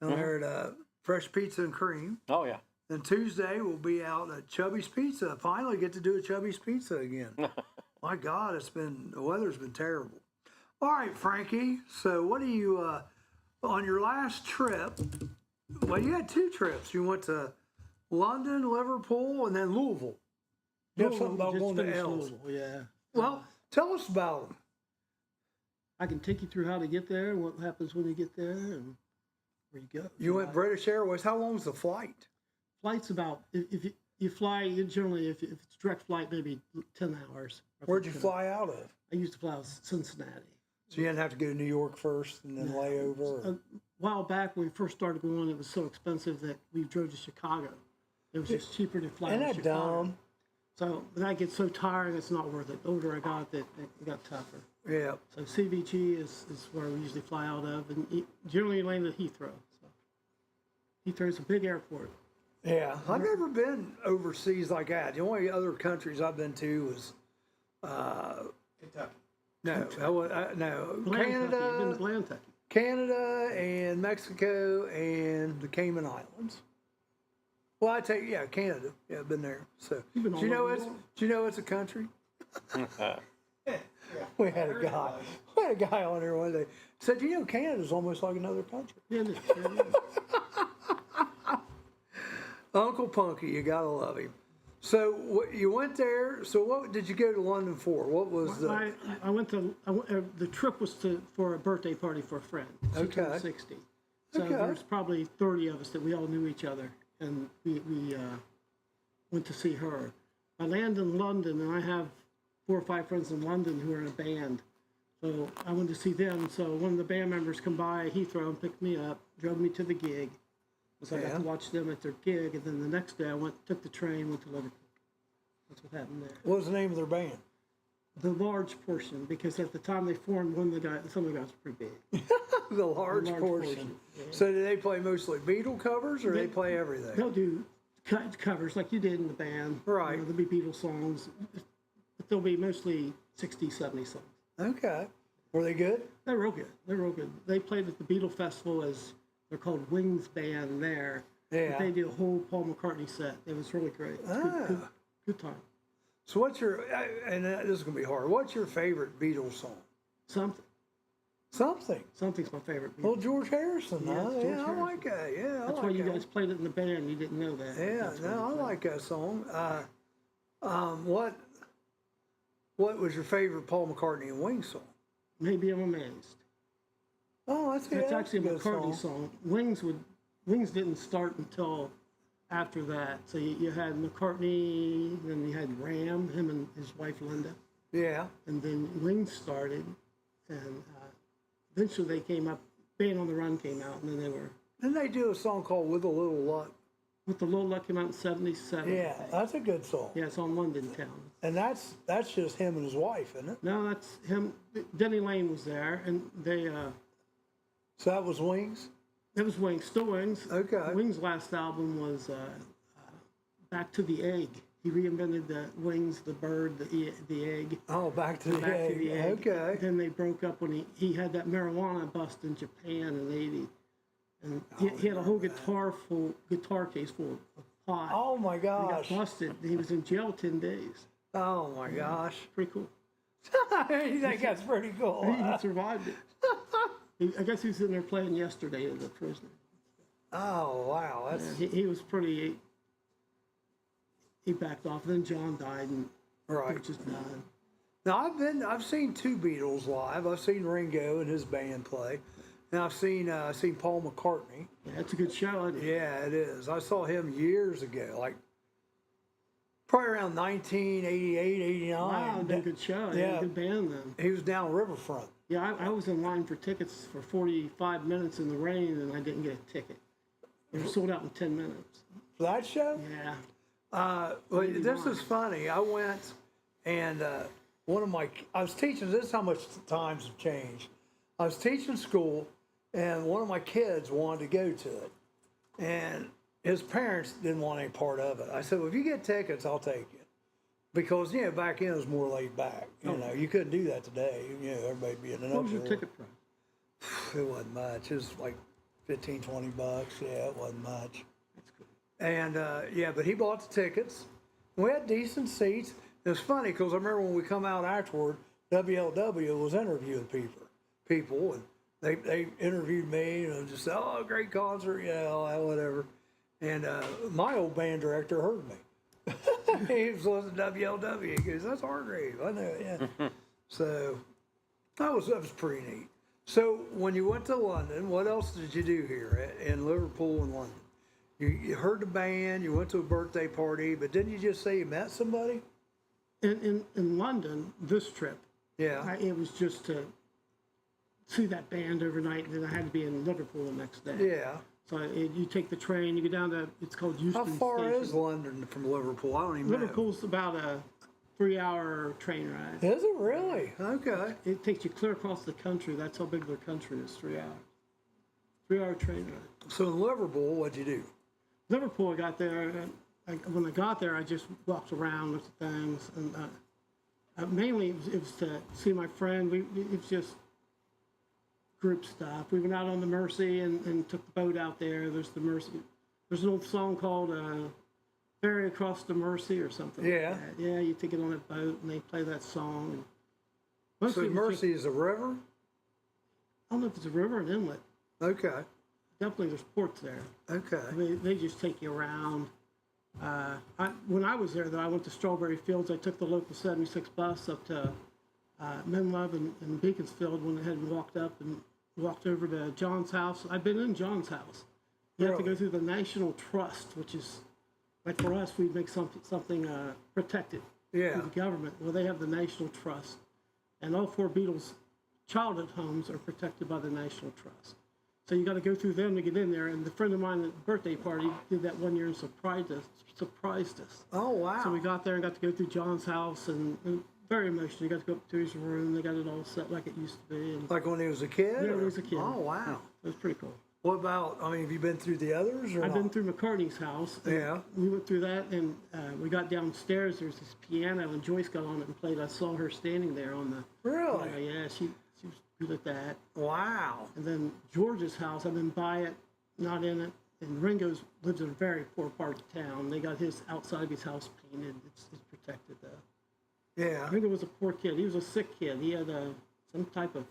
Down there at Fresh Pizza and Cream. Oh, yeah. Then Tuesday, we'll be out at Chubby's Pizza. Finally get to do a Chubby's Pizza again. My God, the weather's been terrible. All right, Frankie, so what do you, on your last trip, well, you had 2 trips. You went to London, Liverpool, and then Louisville. You have something about Just going to finished L's. Louisville, yeah. Well, tell us about them. I can take you through how to get there, and what happens when you get there, and where you go. You went British Airways. How long's the flight? Flight's about, if you fly, generally, if it's direct flight, maybe 10 hours. Where'd you fly out of? I used to fly out of Cincinnati. So you didn't have to go to New York first and then lay over? A while back, when we first started going, it was so expensive that we drove to Chicago. It was just cheaper to fly Isn't to that Chicago. dumb? So then I get so tired, it's not worth it. The older I got, it got tougher. Yeah. So CVG is where we usually fly out of, and generally land at Heathrow. So Heathrow's a big airport. Yeah, I've never been overseas like that. The only other countries I've been to was Kentucky. no, no, Blantyre. You've been to Canada, Blantyre. Canada, and Mexico, and the Cayman Islands. Well, I tell you, yeah, Canada. Yeah, I've been there. So, You've been do all you know over it's the world. do you know it's a country? We had a guy on there one day said, you know, Canada's almost like another country. Yeah, it is. Yeah, it is. Uncle Punky, you gotta love him. So you went there. So what did you go to London for? What was the? I went to the trip was for a birthday party for a friend. She turned 60. So Okay. there's probably 30 of us that we all knew each other, and we went to see her. I landed in London, and I have 4 or 5 friends in London who are in a band. So I went to see them. So one of the band members come by Heathrow and picked me up, drove me to the gig. So I got to watch them at their gig, and then the next day I took the train, went to Liverpool. That's what happened there. What was the name of their band? The Large Portion, because at the time they formed, some of the guys were pretty big. The large portion. Yeah. So do they play mostly Beatle covers, or they play everything? They'll do covers like you did in the band. Right. There'll be Beatles songs, but they'll be mostly 60s, 70s songs. Okay. Were they good? They're real good. They're real good. They played at the Beatle Festival they're called Wings Band there. Yeah. But they did a whole Paul McCartney set. It was really great. It was good time. So what's your, and this is going to be hard, what's your favorite Beatles song? Something. Something's my favorite Beatles. Well, George Harrison, Yeah, huh? George Yeah, I Harrison. like that. Yeah, I That's like why you that. guys played it in the band. You didn't know that. Yeah, That's why no, I you played like that song. What was your favorite Paul McCartney and Wings song? it. Maybe I'm Amazed. Oh, That's actually a good McCartney song. Wings didn't start until after that. So you had McCartney, then you had Ram, him and his wife Linda, Yeah. and then Wings started, and eventually they came up. Band on the Run came out, and then they were Didn't they do a song called With a Little Luck? With the Little Luck came out in '77. Yeah, that's a good song. Yeah, it's on London Town. And that's just him and his wife, isn't it? No, that's him. Denny Lane was there, and they. So that was Wings? It was Wings, still Wings. Okay. Wings' last album was Back to the Egg. He reinvented the wings, the bird, the egg. Oh, Back to the Egg. Okay. Then they broke up when he had that marijuana bust in Japan in '80, and he had a whole guitar case full of pot. Oh my He gosh. got busted. He was in jail 10 days. Oh my gosh. Pretty cool. You think that's pretty cool? He survived it. I guess he was in there playing yesterday as a prisoner. Oh wow, that's He was pretty. He backed off. Then John died, and right. he was just done. Now I've seen 2 Beatles live. I've seen Ringo and his band play, and I've seen Paul McCartney. Yeah, it's a good show. Isn't it? Yeah, it is. I saw him years ago, like probably around 1988, 89. Wow, did a good show. Yeah. Good band then. He was down Riverfront. Yeah, I was in line for tickets for 45 minutes in the rain, and I didn't get a ticket. They were sold out in 10 minutes. For that show? Yeah. Well, this is funny. I went and I was teaching, this is how much times have changed. I was teaching school, and one of my kids wanted to go to it. And his parents didn't want any part of it. I said, well, if you get tickets, I'll take you. Because, back then it was more laid back. You couldn't do that today. Everybody being an What was your uproar. ticket price? It wasn't much. It was like $15, $20. Yeah, it wasn't much. That's good. And but he bought the tickets. We had decent seats. It was funny because I remember when we come out afterward, WLW was interviewing people, and they interviewed me, just said, oh, great concert, whatever. And my old band director heard me. He was listening to WLW. He goes, that's Hargrave. I know it, yeah. So that was pretty neat. So when you went to London, what else did you do here in Liverpool and London? You heard the band, you went to a birthday party, but didn't you just say you met somebody? In London, this trip, Yeah. it was just to see that band overnight, and then I had to be in Liverpool the next day. Yeah. So you take the train, you go down to, it's called Euston How far Station. is London from Liverpool? I don't even know. Liverpool's about a 3-hour train ride. Is it really? Okay. It takes you clear across the country. That's how big their country is, 3 hours. 3-hour train ride. So in Liverpool, what'd you do? Liverpool, I got there, and when I got there, I just walked around, looked at things, and mainly it was to see my friend. It was just group stuff. We went out on the Mersey and took the boat out there. There's the Mersey. There's an old song called Ferry Across the Mersey or something Yeah. like that. Yeah, you take it on a boat, and they play that song. And So mostly it was Mersey is a river? I don't know if it's a river or an inlet. Okay. Definitely there's ports there. Okay. They just take you around. When I was there, though, I went to Strawberry Fields. I took the local 76 bus up to Menlove and Beaconsfield when I had walked up and walked over to John's house. I've been in John's house. You have to go through the National Trust, which is, like for us, we'd make something protected Yeah. through the government. Well, they have the National Trust. And all 4 Beatles childhood homes are protected by the National Trust. So you got to go through them to get in there. And the friend of mine at the birthday party did that one year and surprised us. Oh, wow. So we got there and got to go through John's house and very emotional. You got to go up to his room. They got it all set like it used to be. And Like when he was a kid? yeah, when or- he was a kid. Oh, wow. It was pretty cool. What about, have you been through the others or I've not? been through McCartney's house. And Yeah. we went through that and we got downstairs. There's this piano and Joyce got on it and played. I saw her standing there on the. Really? Yeah, she was good at that. Wow. And then George's house, I've been by it, not in it. And Ringo's lives in a very poor part of town. They got his outside of his house painted. It's protected though. Yeah. Ringo was a poor kid. He was a sick kid. He had some type of,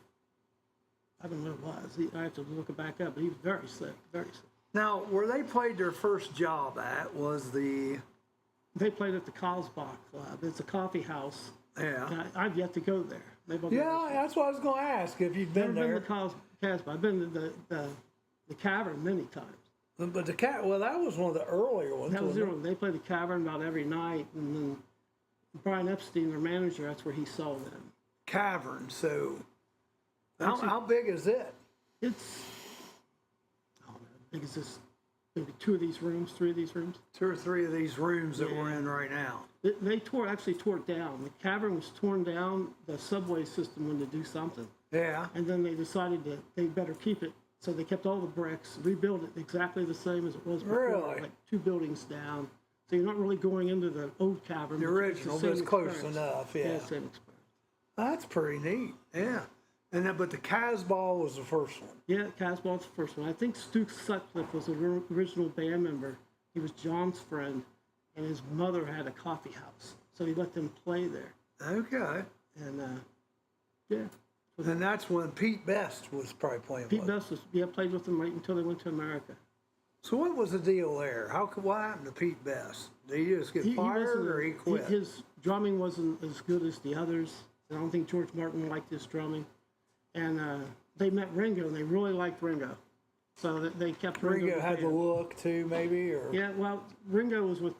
I don't know what it was. I have to look it back up, but he was very sick, very sick. Now, where they played their first job at was the... They played at the Cosbach Club. It's a coffee house. Yeah. And I've yet to go there. Maybe I'll go Yeah, this that's what I was going to ask, if you've year. been Never there. been to Cosbach. I've been to the Cavern many times. But that was one of the earlier ones. That was wasn't zero. They played the Cavern about every night, and then Brian Epstein, their manager, that's where he saw them. it? Cavern, so... Actually- How big is it? It's, I don't know, how big is this? Maybe 2 of these rooms, 3 of these rooms. 2 or 3 of these rooms that we're in right now. They actually tore it down. The cavern was torn down. The subway system wanted to do something. Yeah. And then they decided that they better keep it. So they kept all the bricks, rebuilt it exactly the same as it was before, Really? like 2 buildings down. So you're not really going into the old cavern. The but it's original, same but it's close experience. enough, yeah. Same experience. That's pretty neat, yeah. And then, but the Casbah was the first one. Yeah, Casbah's the first one. I think Stu Sutcliffe was the original band member. He was John's friend, and his mother had a coffee house. So he let them play there. Okay. And, yeah. And that's when Pete Best was probably playing Pete with. Best was, played with them right until they went to America. So what was the deal there? What happened to Pete Best? Did he just get fired wasn't- or he quit? His drumming wasn't as good as the others. I don't think George Martin liked his drumming. And they met Ringo, and they really liked Ringo. So they kept Ringo. Ringo had the look too, maybe? Or Yeah, well, Ringo was with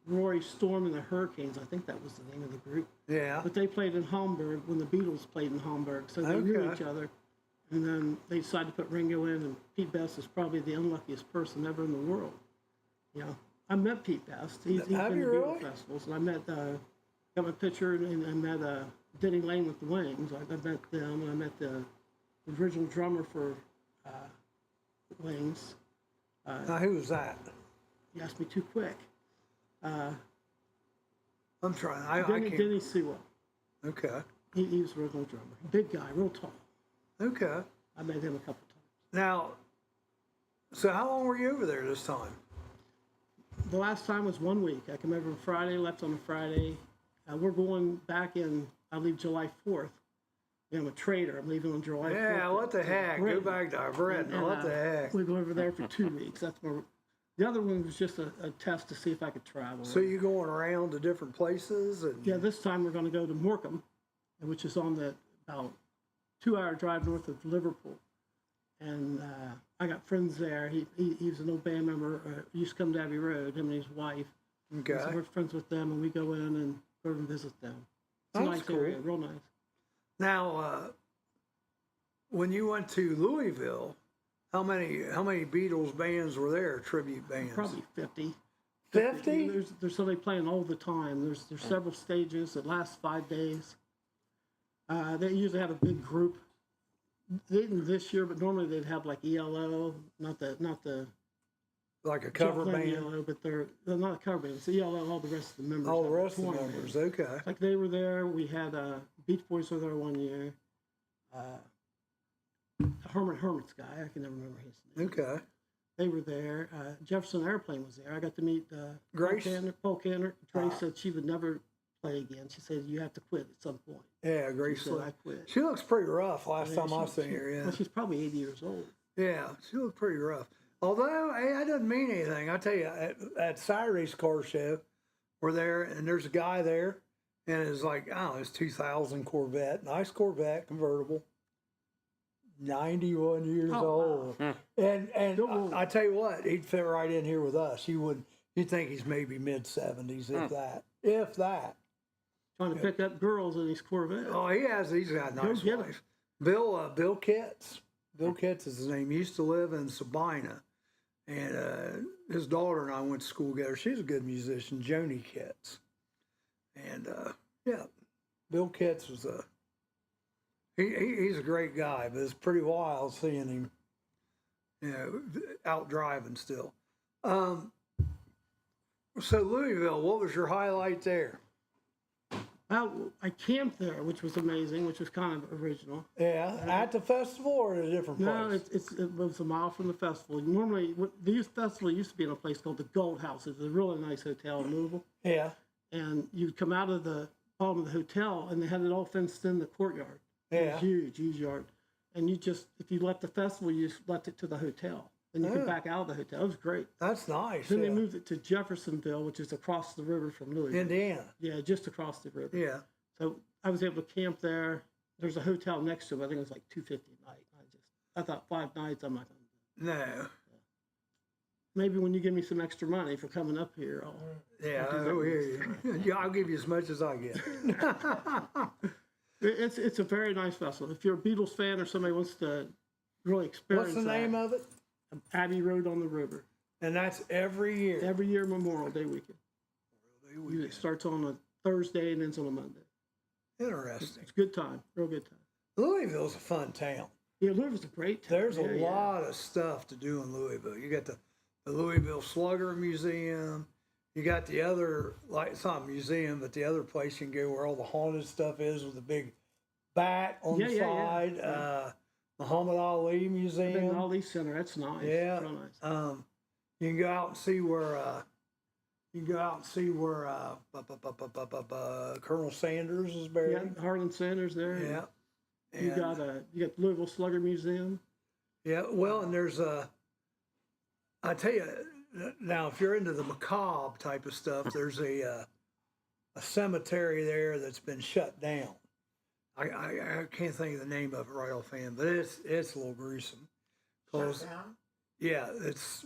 Rory Storm and the Hurricanes. I think that was the name of the group. Yeah. But they played in Hamburg when the Beatles played in Hamburg. So they knew Okay. each other. And then they decided to put Ringo in, and Pete Best is probably the unluckiest person ever in the world. You know, I met Pete Best. He's been Have to you Beatle really? festivals. And I met, got my picture, and I met Denny Lane with the Wings. I met them, and I met the original drummer for Wings. Now, who was that? You asked me too quick. I'm trying. I can't. Denny Sewell. Okay. He was the original drummer. Big guy, real tall. Okay. I met him a couple times. Now, so how long were you over there this time? The last time was 1 week. I came over on Friday, left on a Friday. We're going back in, I leave July 4th. I'm a trader. I'm leaving on July 4th. Yeah, what the heck? Go Britain. back to Britain. And, What the heck? We go over there for 2 weeks. That's more. The other one was just a test to see if I could travel. So you going around to different places? And Yeah, this time we're going to go to Morecambe, which is on the about 2-hour drive north of Liverpool. And I got friends there. He's an old band member. Used to come to Abbey Road, him and his wife. Okay. So we're friends with them, and we go in and go and visit them. It's a That's nice cool. area, real nice. Now, when you went to Louisville, how many Beatles bands were there? Tribute bands? Probably 50. 50? There's somebody playing all the time. There's several stages that last 5 days. They usually have a big group. They didn't this year, but normally they'd have like ELO, not the like a cover John Glenn band. ELO, but they're not a cover band. It's ELO. All the rest of the members. All the have rest of the 20 members. bands. Okay. Like they were there. We had Beach Boys were there one year. Hermit's guy. I can never remember his name. Okay. They were there. Jefferson Airplane was there. I got to meet Grace? Paul Canner. Grace said she would never play again. She said, you have to quit at some point. Yeah, Grace. She said, I quit. She looks pretty rough last time I seen her. Yeah. Well, she's probably 80 years old. Yeah, she looked pretty rough. Although, hey, that doesn't mean anything. I tell you, at Saturday's car show, we're there, and there's a guy there, and it's like, I don't know, it's 2000 Corvette, nice Corvette, convertible, 91 years old. Wow. And I tell you what, he'd fit right in here with us. You'd think he's maybe mid-70s, if that. Trying to pick up girls in his Corvette. Oh, he's got a nice get wife. Bill Kitts. Bill Kitts is his name. He used to live in Sabina. And his daughter and I went to school together. She's a good musician, Joni Kitts. And yeah, Bill Kitts was he's a great guy, but it's pretty wild seeing him, out driving still. So Louisville, what was your highlight there? I camped there, which was amazing, which was kind of original. Yeah, at the festival or at a different place? No, it was a mile from the festival. Normally, the festival used to be in a place called the Gold House. It's a really nice hotel in Louisville. Yeah. And you'd come out of the bottom of the hotel, and they had it all fenced in the courtyard. Yeah. It was huge yard. And if you left the festival, you just left it to the hotel. And you could back out of the hotel. It was great. That's nice. Then they moved it to Jeffersonville, which is across the river from Louisville. Indiana. Yeah, just across the river. Yeah. So I was able to camp there. There's a hotel next to it. I think it was like $250 a night. I thought 5 nights I'm not going to do. No. Maybe when you give me some extra money for coming up here, I'll I'll hear you. Yeah, I'll give you as much as I get. It's a very nice festival. If you're a Beatles fan or somebody wants to really experience What's the name of it? Abbey Road on the River. And that's every year? Every year Memorial Day weekend. It starts on a Thursday and ends on a Monday. Interesting. It's a good time, real good time. Louisville's a fun town. Yeah, Louisville's a great town. There's a lot of stuff to do in Louisville. You got the Louisville Slugger Museum. You got the other, like, it's not a museum, but the other place you can go where all the haunted stuff is with the big bat on the side. Muhammad Ali Museum. The Ali Center, that's nice. Yeah. Real nice. You can go out and see where Colonel Sanders is buried. Yeah, Harlan Sanders there. Yeah. You got Louisville Slugger Museum. Yeah, well, and there's I tell you, now if you're into the macabre type of stuff, there's a cemetery there that's been shut down. I can't think of the name of it right offhand, but it's a little gruesome. Shut down? Yeah, it's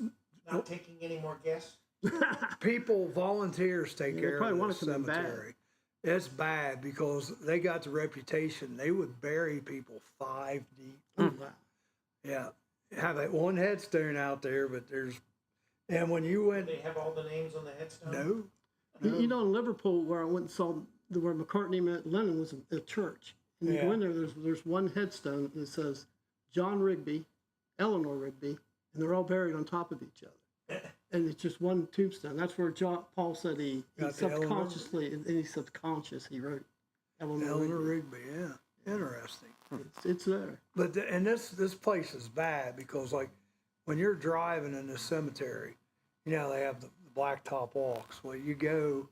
not taking any more guests. Volunteers take care of the it to be bad. cemetery. It's bad because they got the reputation. They would bury people 5 deep. Oh, wow. Yeah, have that one headstone out there, but and when you went, They have all the names on the headstone? no. You know, in Liverpool, where I went and saw where McCartney met Lennon was a church. And you go in there, there's one headstone that says John Rigby, Eleanor Rigby, and they're all buried on top of each other. And it's just one tombstone. That's where Paul said he subconsciously, in his subconscious, he wrote Eleanor Rigby. Yeah, interesting. It's there. But and this place is bad because, like, when you're driving in the cemetery, they have the blacktop walks. Well, you go.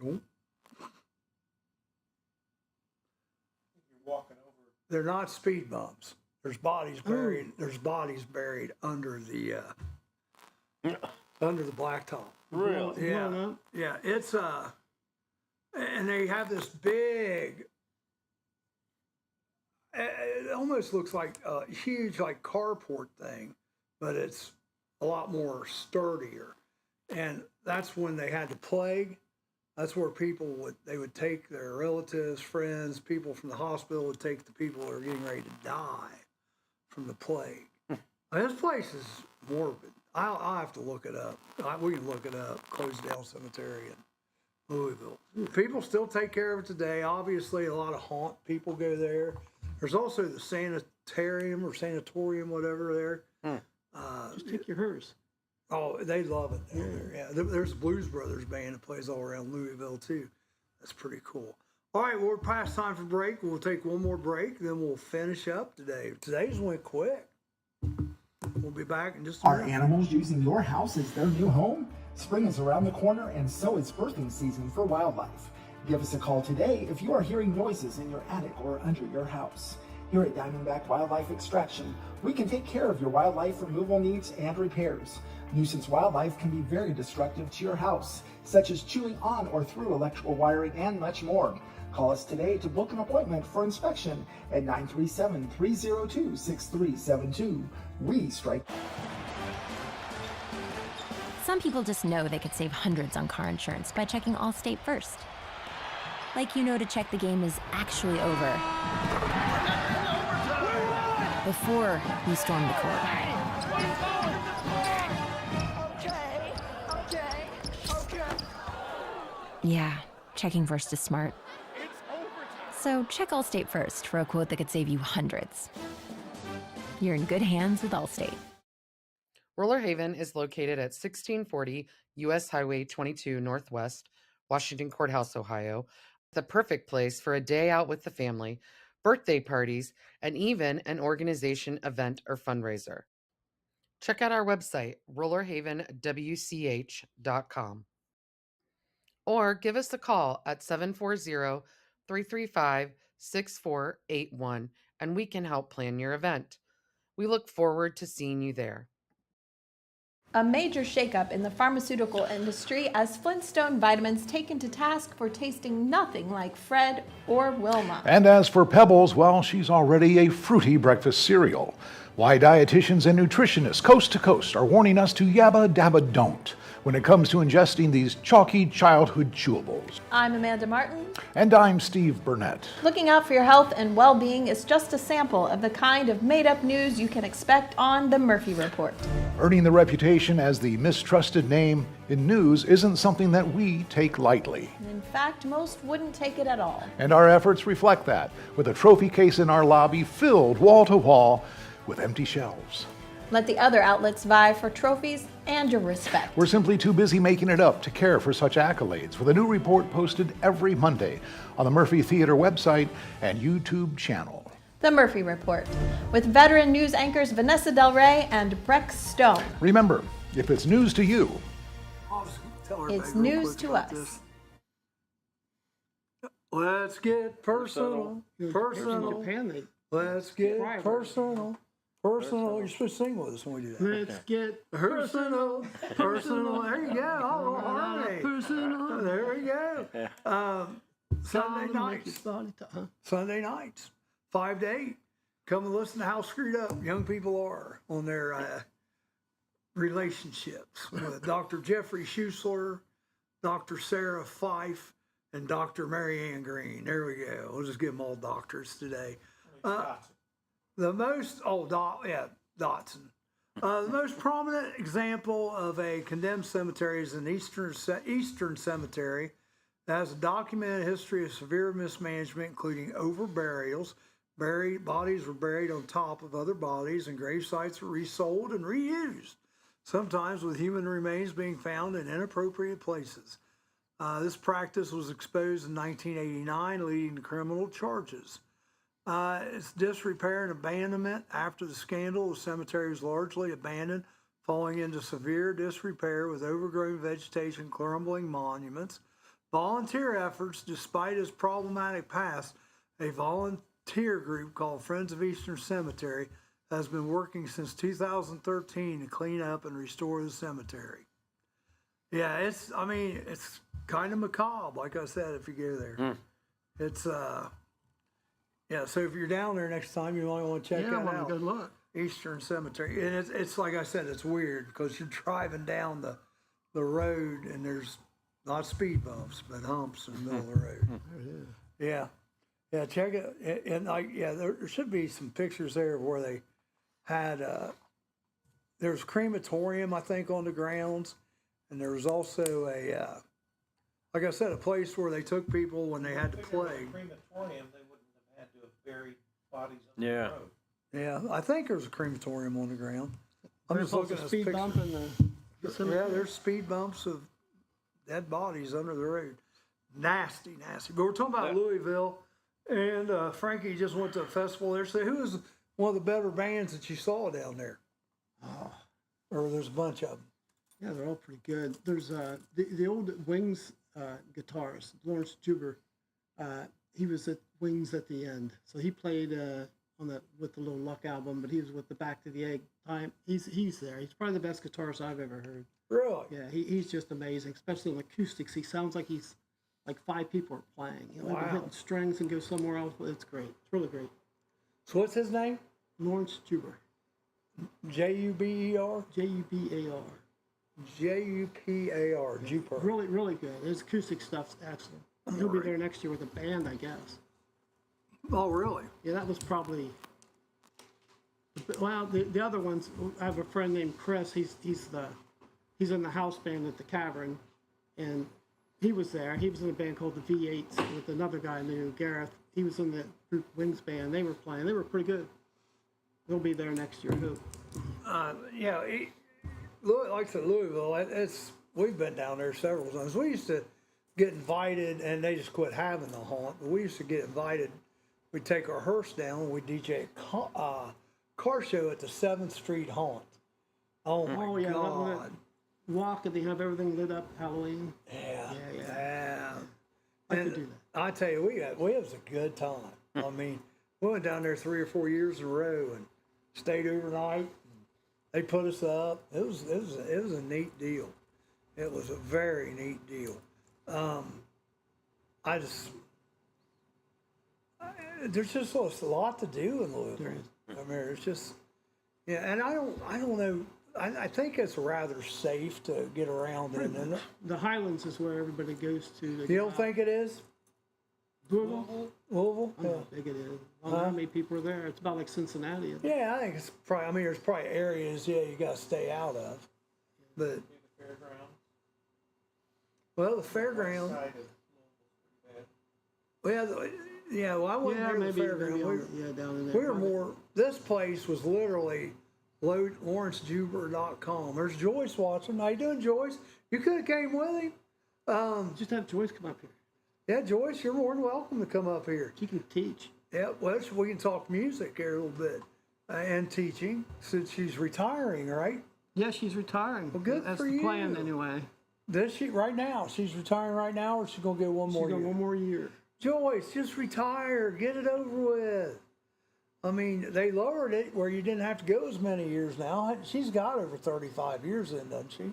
Nope. walking over. They're not speed bumps. There's bodies buried. There's bodies buried under the blacktop. Really? Yeah, yeah. It's and they have this big. It almost looks like a huge, like carport thing, but it's a lot more sturdier. And that's when they had the plague. That's where they would take their relatives, friends, people from the hospital would take the people that are getting ready to die from the plague. This place is morbid. I'll have to look it up. We can look it up. Closed down cemetery in Louisville. People still take care of it today. Obviously, a lot of haunt people go there. There's also the sanitarium or sanatorium, whatever there. Just take your hearse. Oh, they love it down there. Yeah, there's a Blues Brothers band that plays all around Louisville too. That's pretty cool. All right, well, we're past time for break. We'll take one more break, then we'll finish up today. Today's went quick. We'll be back in just a Are minute. animals using your house as their new home? Spring is around the corner, and so is birthing season for wildlife. Give us a call today if you are hearing noises in your attic or under your house. Here at Diamondback Wildlife Extraction, we can take care of your wildlife removal needs and repairs. Nuisance wildlife can be very destructive to your house, such as chewing on or through electrical wiring and much more. Call us today to book an appointment for inspection at 937-302-6372. We strike. Some people just know they could save hundreds on car insurance by checking Allstate first. Like you know to check the game is actually over before you storm the court. Yeah, checking first is smart. So check Allstate first for a quote that could save you hundreds. You're in good hands with Allstate. Roller Haven is located at 1640 U.S. Highway 22 Northwest, Washington Courthouse, Ohio. The perfect place for a day out with the family, birthday parties, and even an organization, event, or fundraiser. Check out our website, rollerhavenwch.com. Or give us a call at 740-335-6481 and we can help plan your event. We look forward to seeing you there. A major shakeup in the pharmaceutical industry as Flintstone Vitamins taken to task for tasting nothing like Fred or Wilma. And as for Pebbles, well, she's already a fruity breakfast cereal. Why dietitians and nutritionists coast to coast are warning us to yabba dabba don't when it comes to ingesting these chalky childhood chewables. I'm Amanda Martin. And I'm Steve Burnett. Looking out for your health and well-being is just a sample of the kind of made-up news you can expect on The Murphy Report. Earning the reputation as the mistrusted name in news isn't something that we take lightly. In fact, most wouldn't take it at all. And our efforts reflect that, with a trophy case in our lobby filled wall to wall with empty shelves. Let the other outlets vie for trophies and your respect. We're simply too busy making it up to care for such accolades, with a new report posted every Monday on the Murphy Theater website and YouTube channel. The Murphy Report, with veteran news anchors Vanessa Del Rey and Breck Stone. Remember, if it's news to you, it's news to us. Let's get personal. Personal. In Japan, Let's get personal. Personal. You're supposed to sing with us when we do that. let's get Personal. Personal. There you go. Oh, harmony. personal. There we go. Sunday nights. Sunday nights, 5 to 8. Come and listen to how screwed up young people are on their relationships with Dr. Jeffrey Schusler, Dr. Sarah Fife, and Dr. Mary Ann Green. There we go. We'll just give them all doctors today. The most, Dotson. The most prominent example of a condemned cemetery is an Eastern Cemetery that has a documented history of severe mismanagement, including overburials. Bodies were buried on top of other bodies, and grave sites were resold and reused, sometimes with human remains being found in inappropriate places. This practice was exposed in 1989, leading to criminal charges. Its disrepair and abandonment. After the scandal, the cemetery was largely abandoned, falling into severe disrepair with overgrown vegetation, crumbling monuments. Volunteer efforts, despite its problematic past, a volunteer group called Friends of Eastern Cemetery has been working since 2013 to clean up and restore the cemetery. Yeah, it's kind of macabre, like I said, if you go there. It's, yeah, so if you're down there next time, you might want to check that out. Good luck. Eastern Cemetery. And it's like I said, it's weird because you're driving down the road and there's not speed bumps, but humps in the middle of the road. Yeah. Yeah, check it. And there should be some pictures there of where they had, there's crematorium, I think, on the grounds. And there was also like I said, a place where they took people when they had the plague. Crematorium, they wouldn't have had to have buried bodies on the road. Yeah, I think there's a crematorium on the ground. I'm There's just looking at speed pictures. bump in the cemetery. Yeah, there's speed bumps of dead bodies under the road. Nasty, nasty. But we're talking about Louisville, and Frankie just went to a festival there. So who was one of the better bands that you saw down there? Or there's a bunch of them. Yeah, they're all pretty good. There's the old Wings guitarist, Lawrence Juber. He was at Wings at the end, so he played with the Little Luck album, but he was with the Back to the Egg time. He's there. He's probably the best guitarist I've ever heard. Really? Yeah, he's just amazing, especially on acoustics. He sounds like he's like 5 people are playing. He'll Wow. hit strings and go somewhere else. It's great. It's really great. So what's his name? Lawrence Juber. Juber? Jubar. Jupar. Juper. Really, really good. His acoustic stuff's excellent. He'll be there next year with a band, I guess. Oh, really? Yeah, that was probably. Well, the other ones. I have a friend named Chris. He's in the house band at the Cavern, and he was there. He was in a band called the V8s with another guy I knew, Gareth. He was in the group Wings band. They were playing. They were pretty good. They'll be there next year too. Yeah, like I said, Louisville. We've been down there several times. We used to get invited, and they just quit having the haunt. But we used to get invited. We'd take our hearse down. We'd DJ a car show at the 7th Street Haunt. Oh my God! Walk and they have everything lit up Halloween. Yeah. I could do that. I tell you, we had a good time. I mean, we went down there 3 or 4 years in a row and stayed overnight. They put us up. It was a neat deal. It was a very neat deal. There's just a lot to do in Louisville. I mean, it's just, and I don't know. I think it's rather safe to get around in, isn't it? The Highlands is where everybody goes to. You don't think it is? Louisville? Louisville? I don't know how big it is. I don't know how many people are there. It's about like Cincinnati. Isn't it? Yeah, I think it's probably. I mean, there's probably areas you got to stay out of, but. Well, the fairground. Well, I wasn't near the fairground. Down in there. We were more. This place was literally LawrenceJuber.com. There's Joyce watching. How you doing, Joyce? You could have came with him. Just have Joyce come up here. Yeah, Joyce, you're more than welcome to come up here. She can teach. Yeah, well, we can talk music here a little bit and teaching since she's retiring, right? Yeah, she's retiring. Well, good That's for the you. plan anyway. Does she right now? She's retiring right now, or she's gonna get one more year? One more year. Joyce, just retire. Get it over with. I mean, they lowered it where you didn't have to go as many years now. She's got over 35 years in, doesn't she?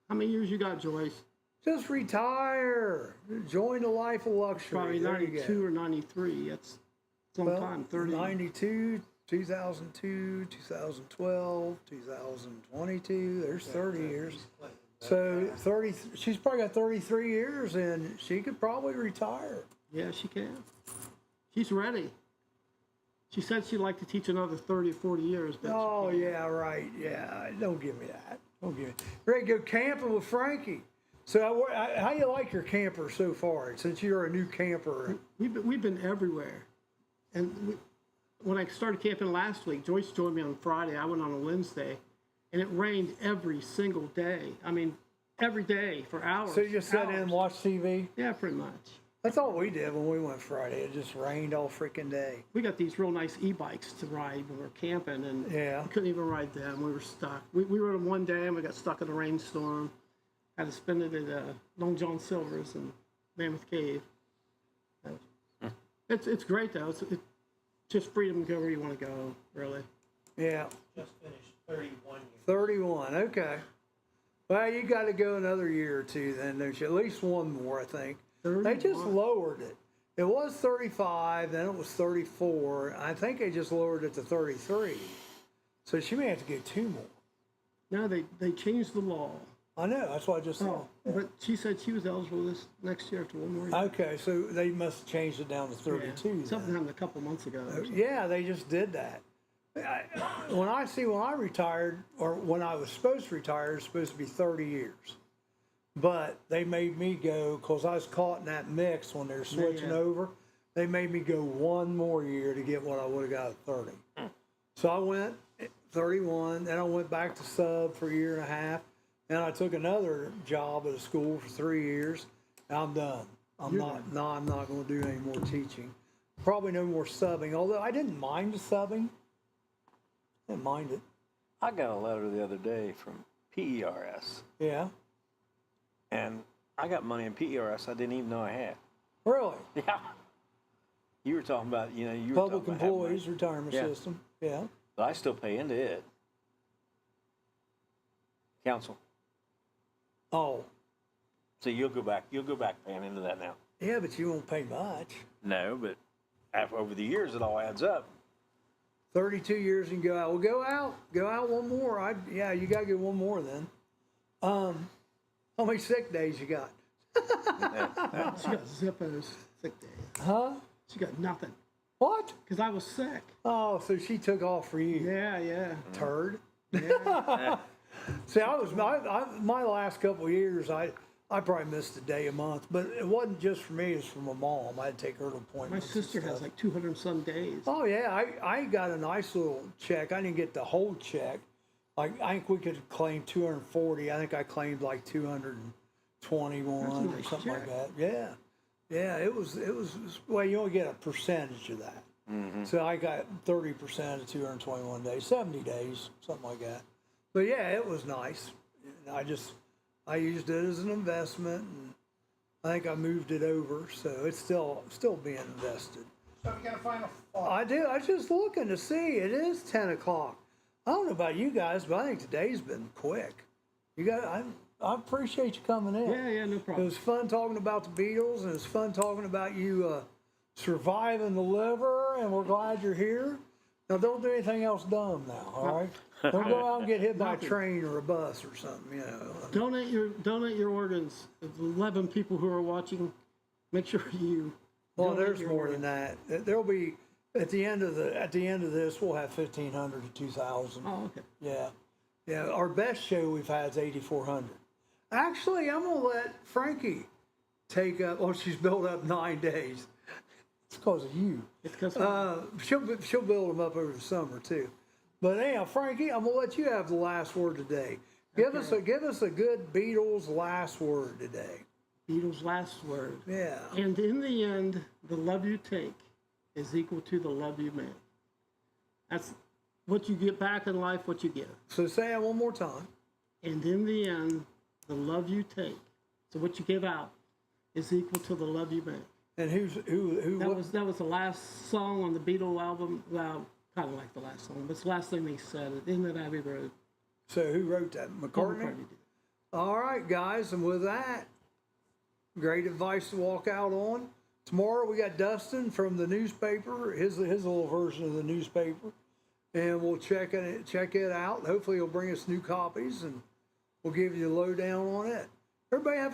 How many years you got, Joyce? Just retire. Join the life of luxury. Probably There you 92 go. or 93. It's a long time. 30. 92, 2002, 2012, 2022. There's 30 years. So 30. She's probably got 33 years, and she could probably retire. Yeah, she can. She's ready. She said she'd like to teach another 30 or 40 years. But Oh, yeah, right. Yeah, don't give me that. Don't give me. Ready to go camping with Frankie. So, how you like your camper so far? Since you're a new camper, We've been everywhere. And when I started camping last week, Joyce joined me on Friday. I went on a Wednesday, and it rained every single day. I mean, every day for hours. so you just sat in and watched TV. Yeah, pretty much. That's all we did when we went Friday. It just rained all freaking day. We got these real nice e-bikes to ride when we're camping, and Yeah. we couldn't even ride them. We were stuck. We rode them one day, and we got stuck in a rainstorm. Had to spend it at Long John Silver's in Mammoth Cave. It's great though. just freedom to go where you want to go, really. Yeah, Just finished 31 years. 31. Okay. Well, you got to go another year or two then, don't you? At least one more, I think. They just 31. lowered it. It was 35, then it was 34. I think they just lowered it to 33. So she may have to get 2 more. No, they changed the law. I know, that's what I just said. Oh, but she said she was eligible this next year after one more year. Okay, so they must have changed it down to 32. Yeah, something happened a couple months ago. or something. Yeah, they just did that. When I retired, or when I was supposed to retire, it was supposed to be 30 years. But they made me go, because I was caught in that mix when they were switching over. They made me go 1 more year to get what I would have got at 30. So I went 31, then I went back to sub for a year and a half. Then I took another job at a school for 3 years. And I'm done. I'm not going to do any more teaching. Probably no more subbing, although I didn't mind the subbing. Didn't mind it. I got a letter the other day from PERS, Yeah. and I got money in PERS I didn't even know I had. Really? Yeah. You were talking about, you were Public talking about having money. employees retirement Yeah. system. Yeah. But I still pay into it. Council. Oh. So you'll go back paying into that now. Yeah, but you won't pay much. No, but over the years it all adds up. 32 years and go out. Well, go out 1 more. Yeah, you got to get 1 more then. How many sick days you got? She got Zippo's sick day. Huh? She got nothing. What? Because I was sick. Oh, so she took off for you. Yeah. Turd. Yeah. See, my last couple of years, I probably missed a day a month, but it wasn't just for me, it's for my mom. I had to take her to My appointments. sister and has stuff. like 200 some days. Oh yeah, I got a nice little check. I didn't get the whole check. Like I think we could claim 240. I think I claimed like 221 That's a or nice something like check. that. Yeah. It was well, you only get a percentage of that. Mm-hmm. So I got 30% of 221 days, 70 days, something like that. But yeah, it was nice. I used it as an investment, and I think I moved it over, so it's still being invested. So we got a final thought. I do. I was just looking to see. It is 10 o'clock. I don't know about you guys, but I think today's been quick. I appreciate you coming in. Yeah, no It problem. was fun talking about the Beatles, and it's fun talking about you surviving the liver, and we're glad you're here. Now, don't do anything else dumb now, all right? Don't go out and get hit by a train or a bus or something, Donate your organs. The 11 people who are watching, make sure you. Well, donate there's your more organs. than that. There'll be at the end of this, we'll have 1,500 to 2,000. Oh, okay. Yeah. Our best show we've had is 8,400. Actually, I'm gonna let Frankie take up. Oh, she's built up 9 days. It's because of you. It's because She'll build them up over the summer too. But anyhow, Frankie, I'm gonna let you have the last word today. Give us a good Beatles last word today. Beatles' last word. Yeah. And in the end, the love you take is equal to the love you make. That's what you get back in life, what you give. So say it one more time. And in the end, the love you take, so what you give out, is equal to the love you make. And who? That was the last song on the Beatles album. Well, kind of like the last song, but it's the last thing they said. In that Abbey Road. So who wrote that? McCartney? McCartney did. All right, guys, and with that, great advice to walk out on. Tomorrow we got Dustin from the newspaper, his little version of the newspaper, and we'll check it out. Hopefully he'll bring us new copies, and we'll give you the lowdown on it. Everybody have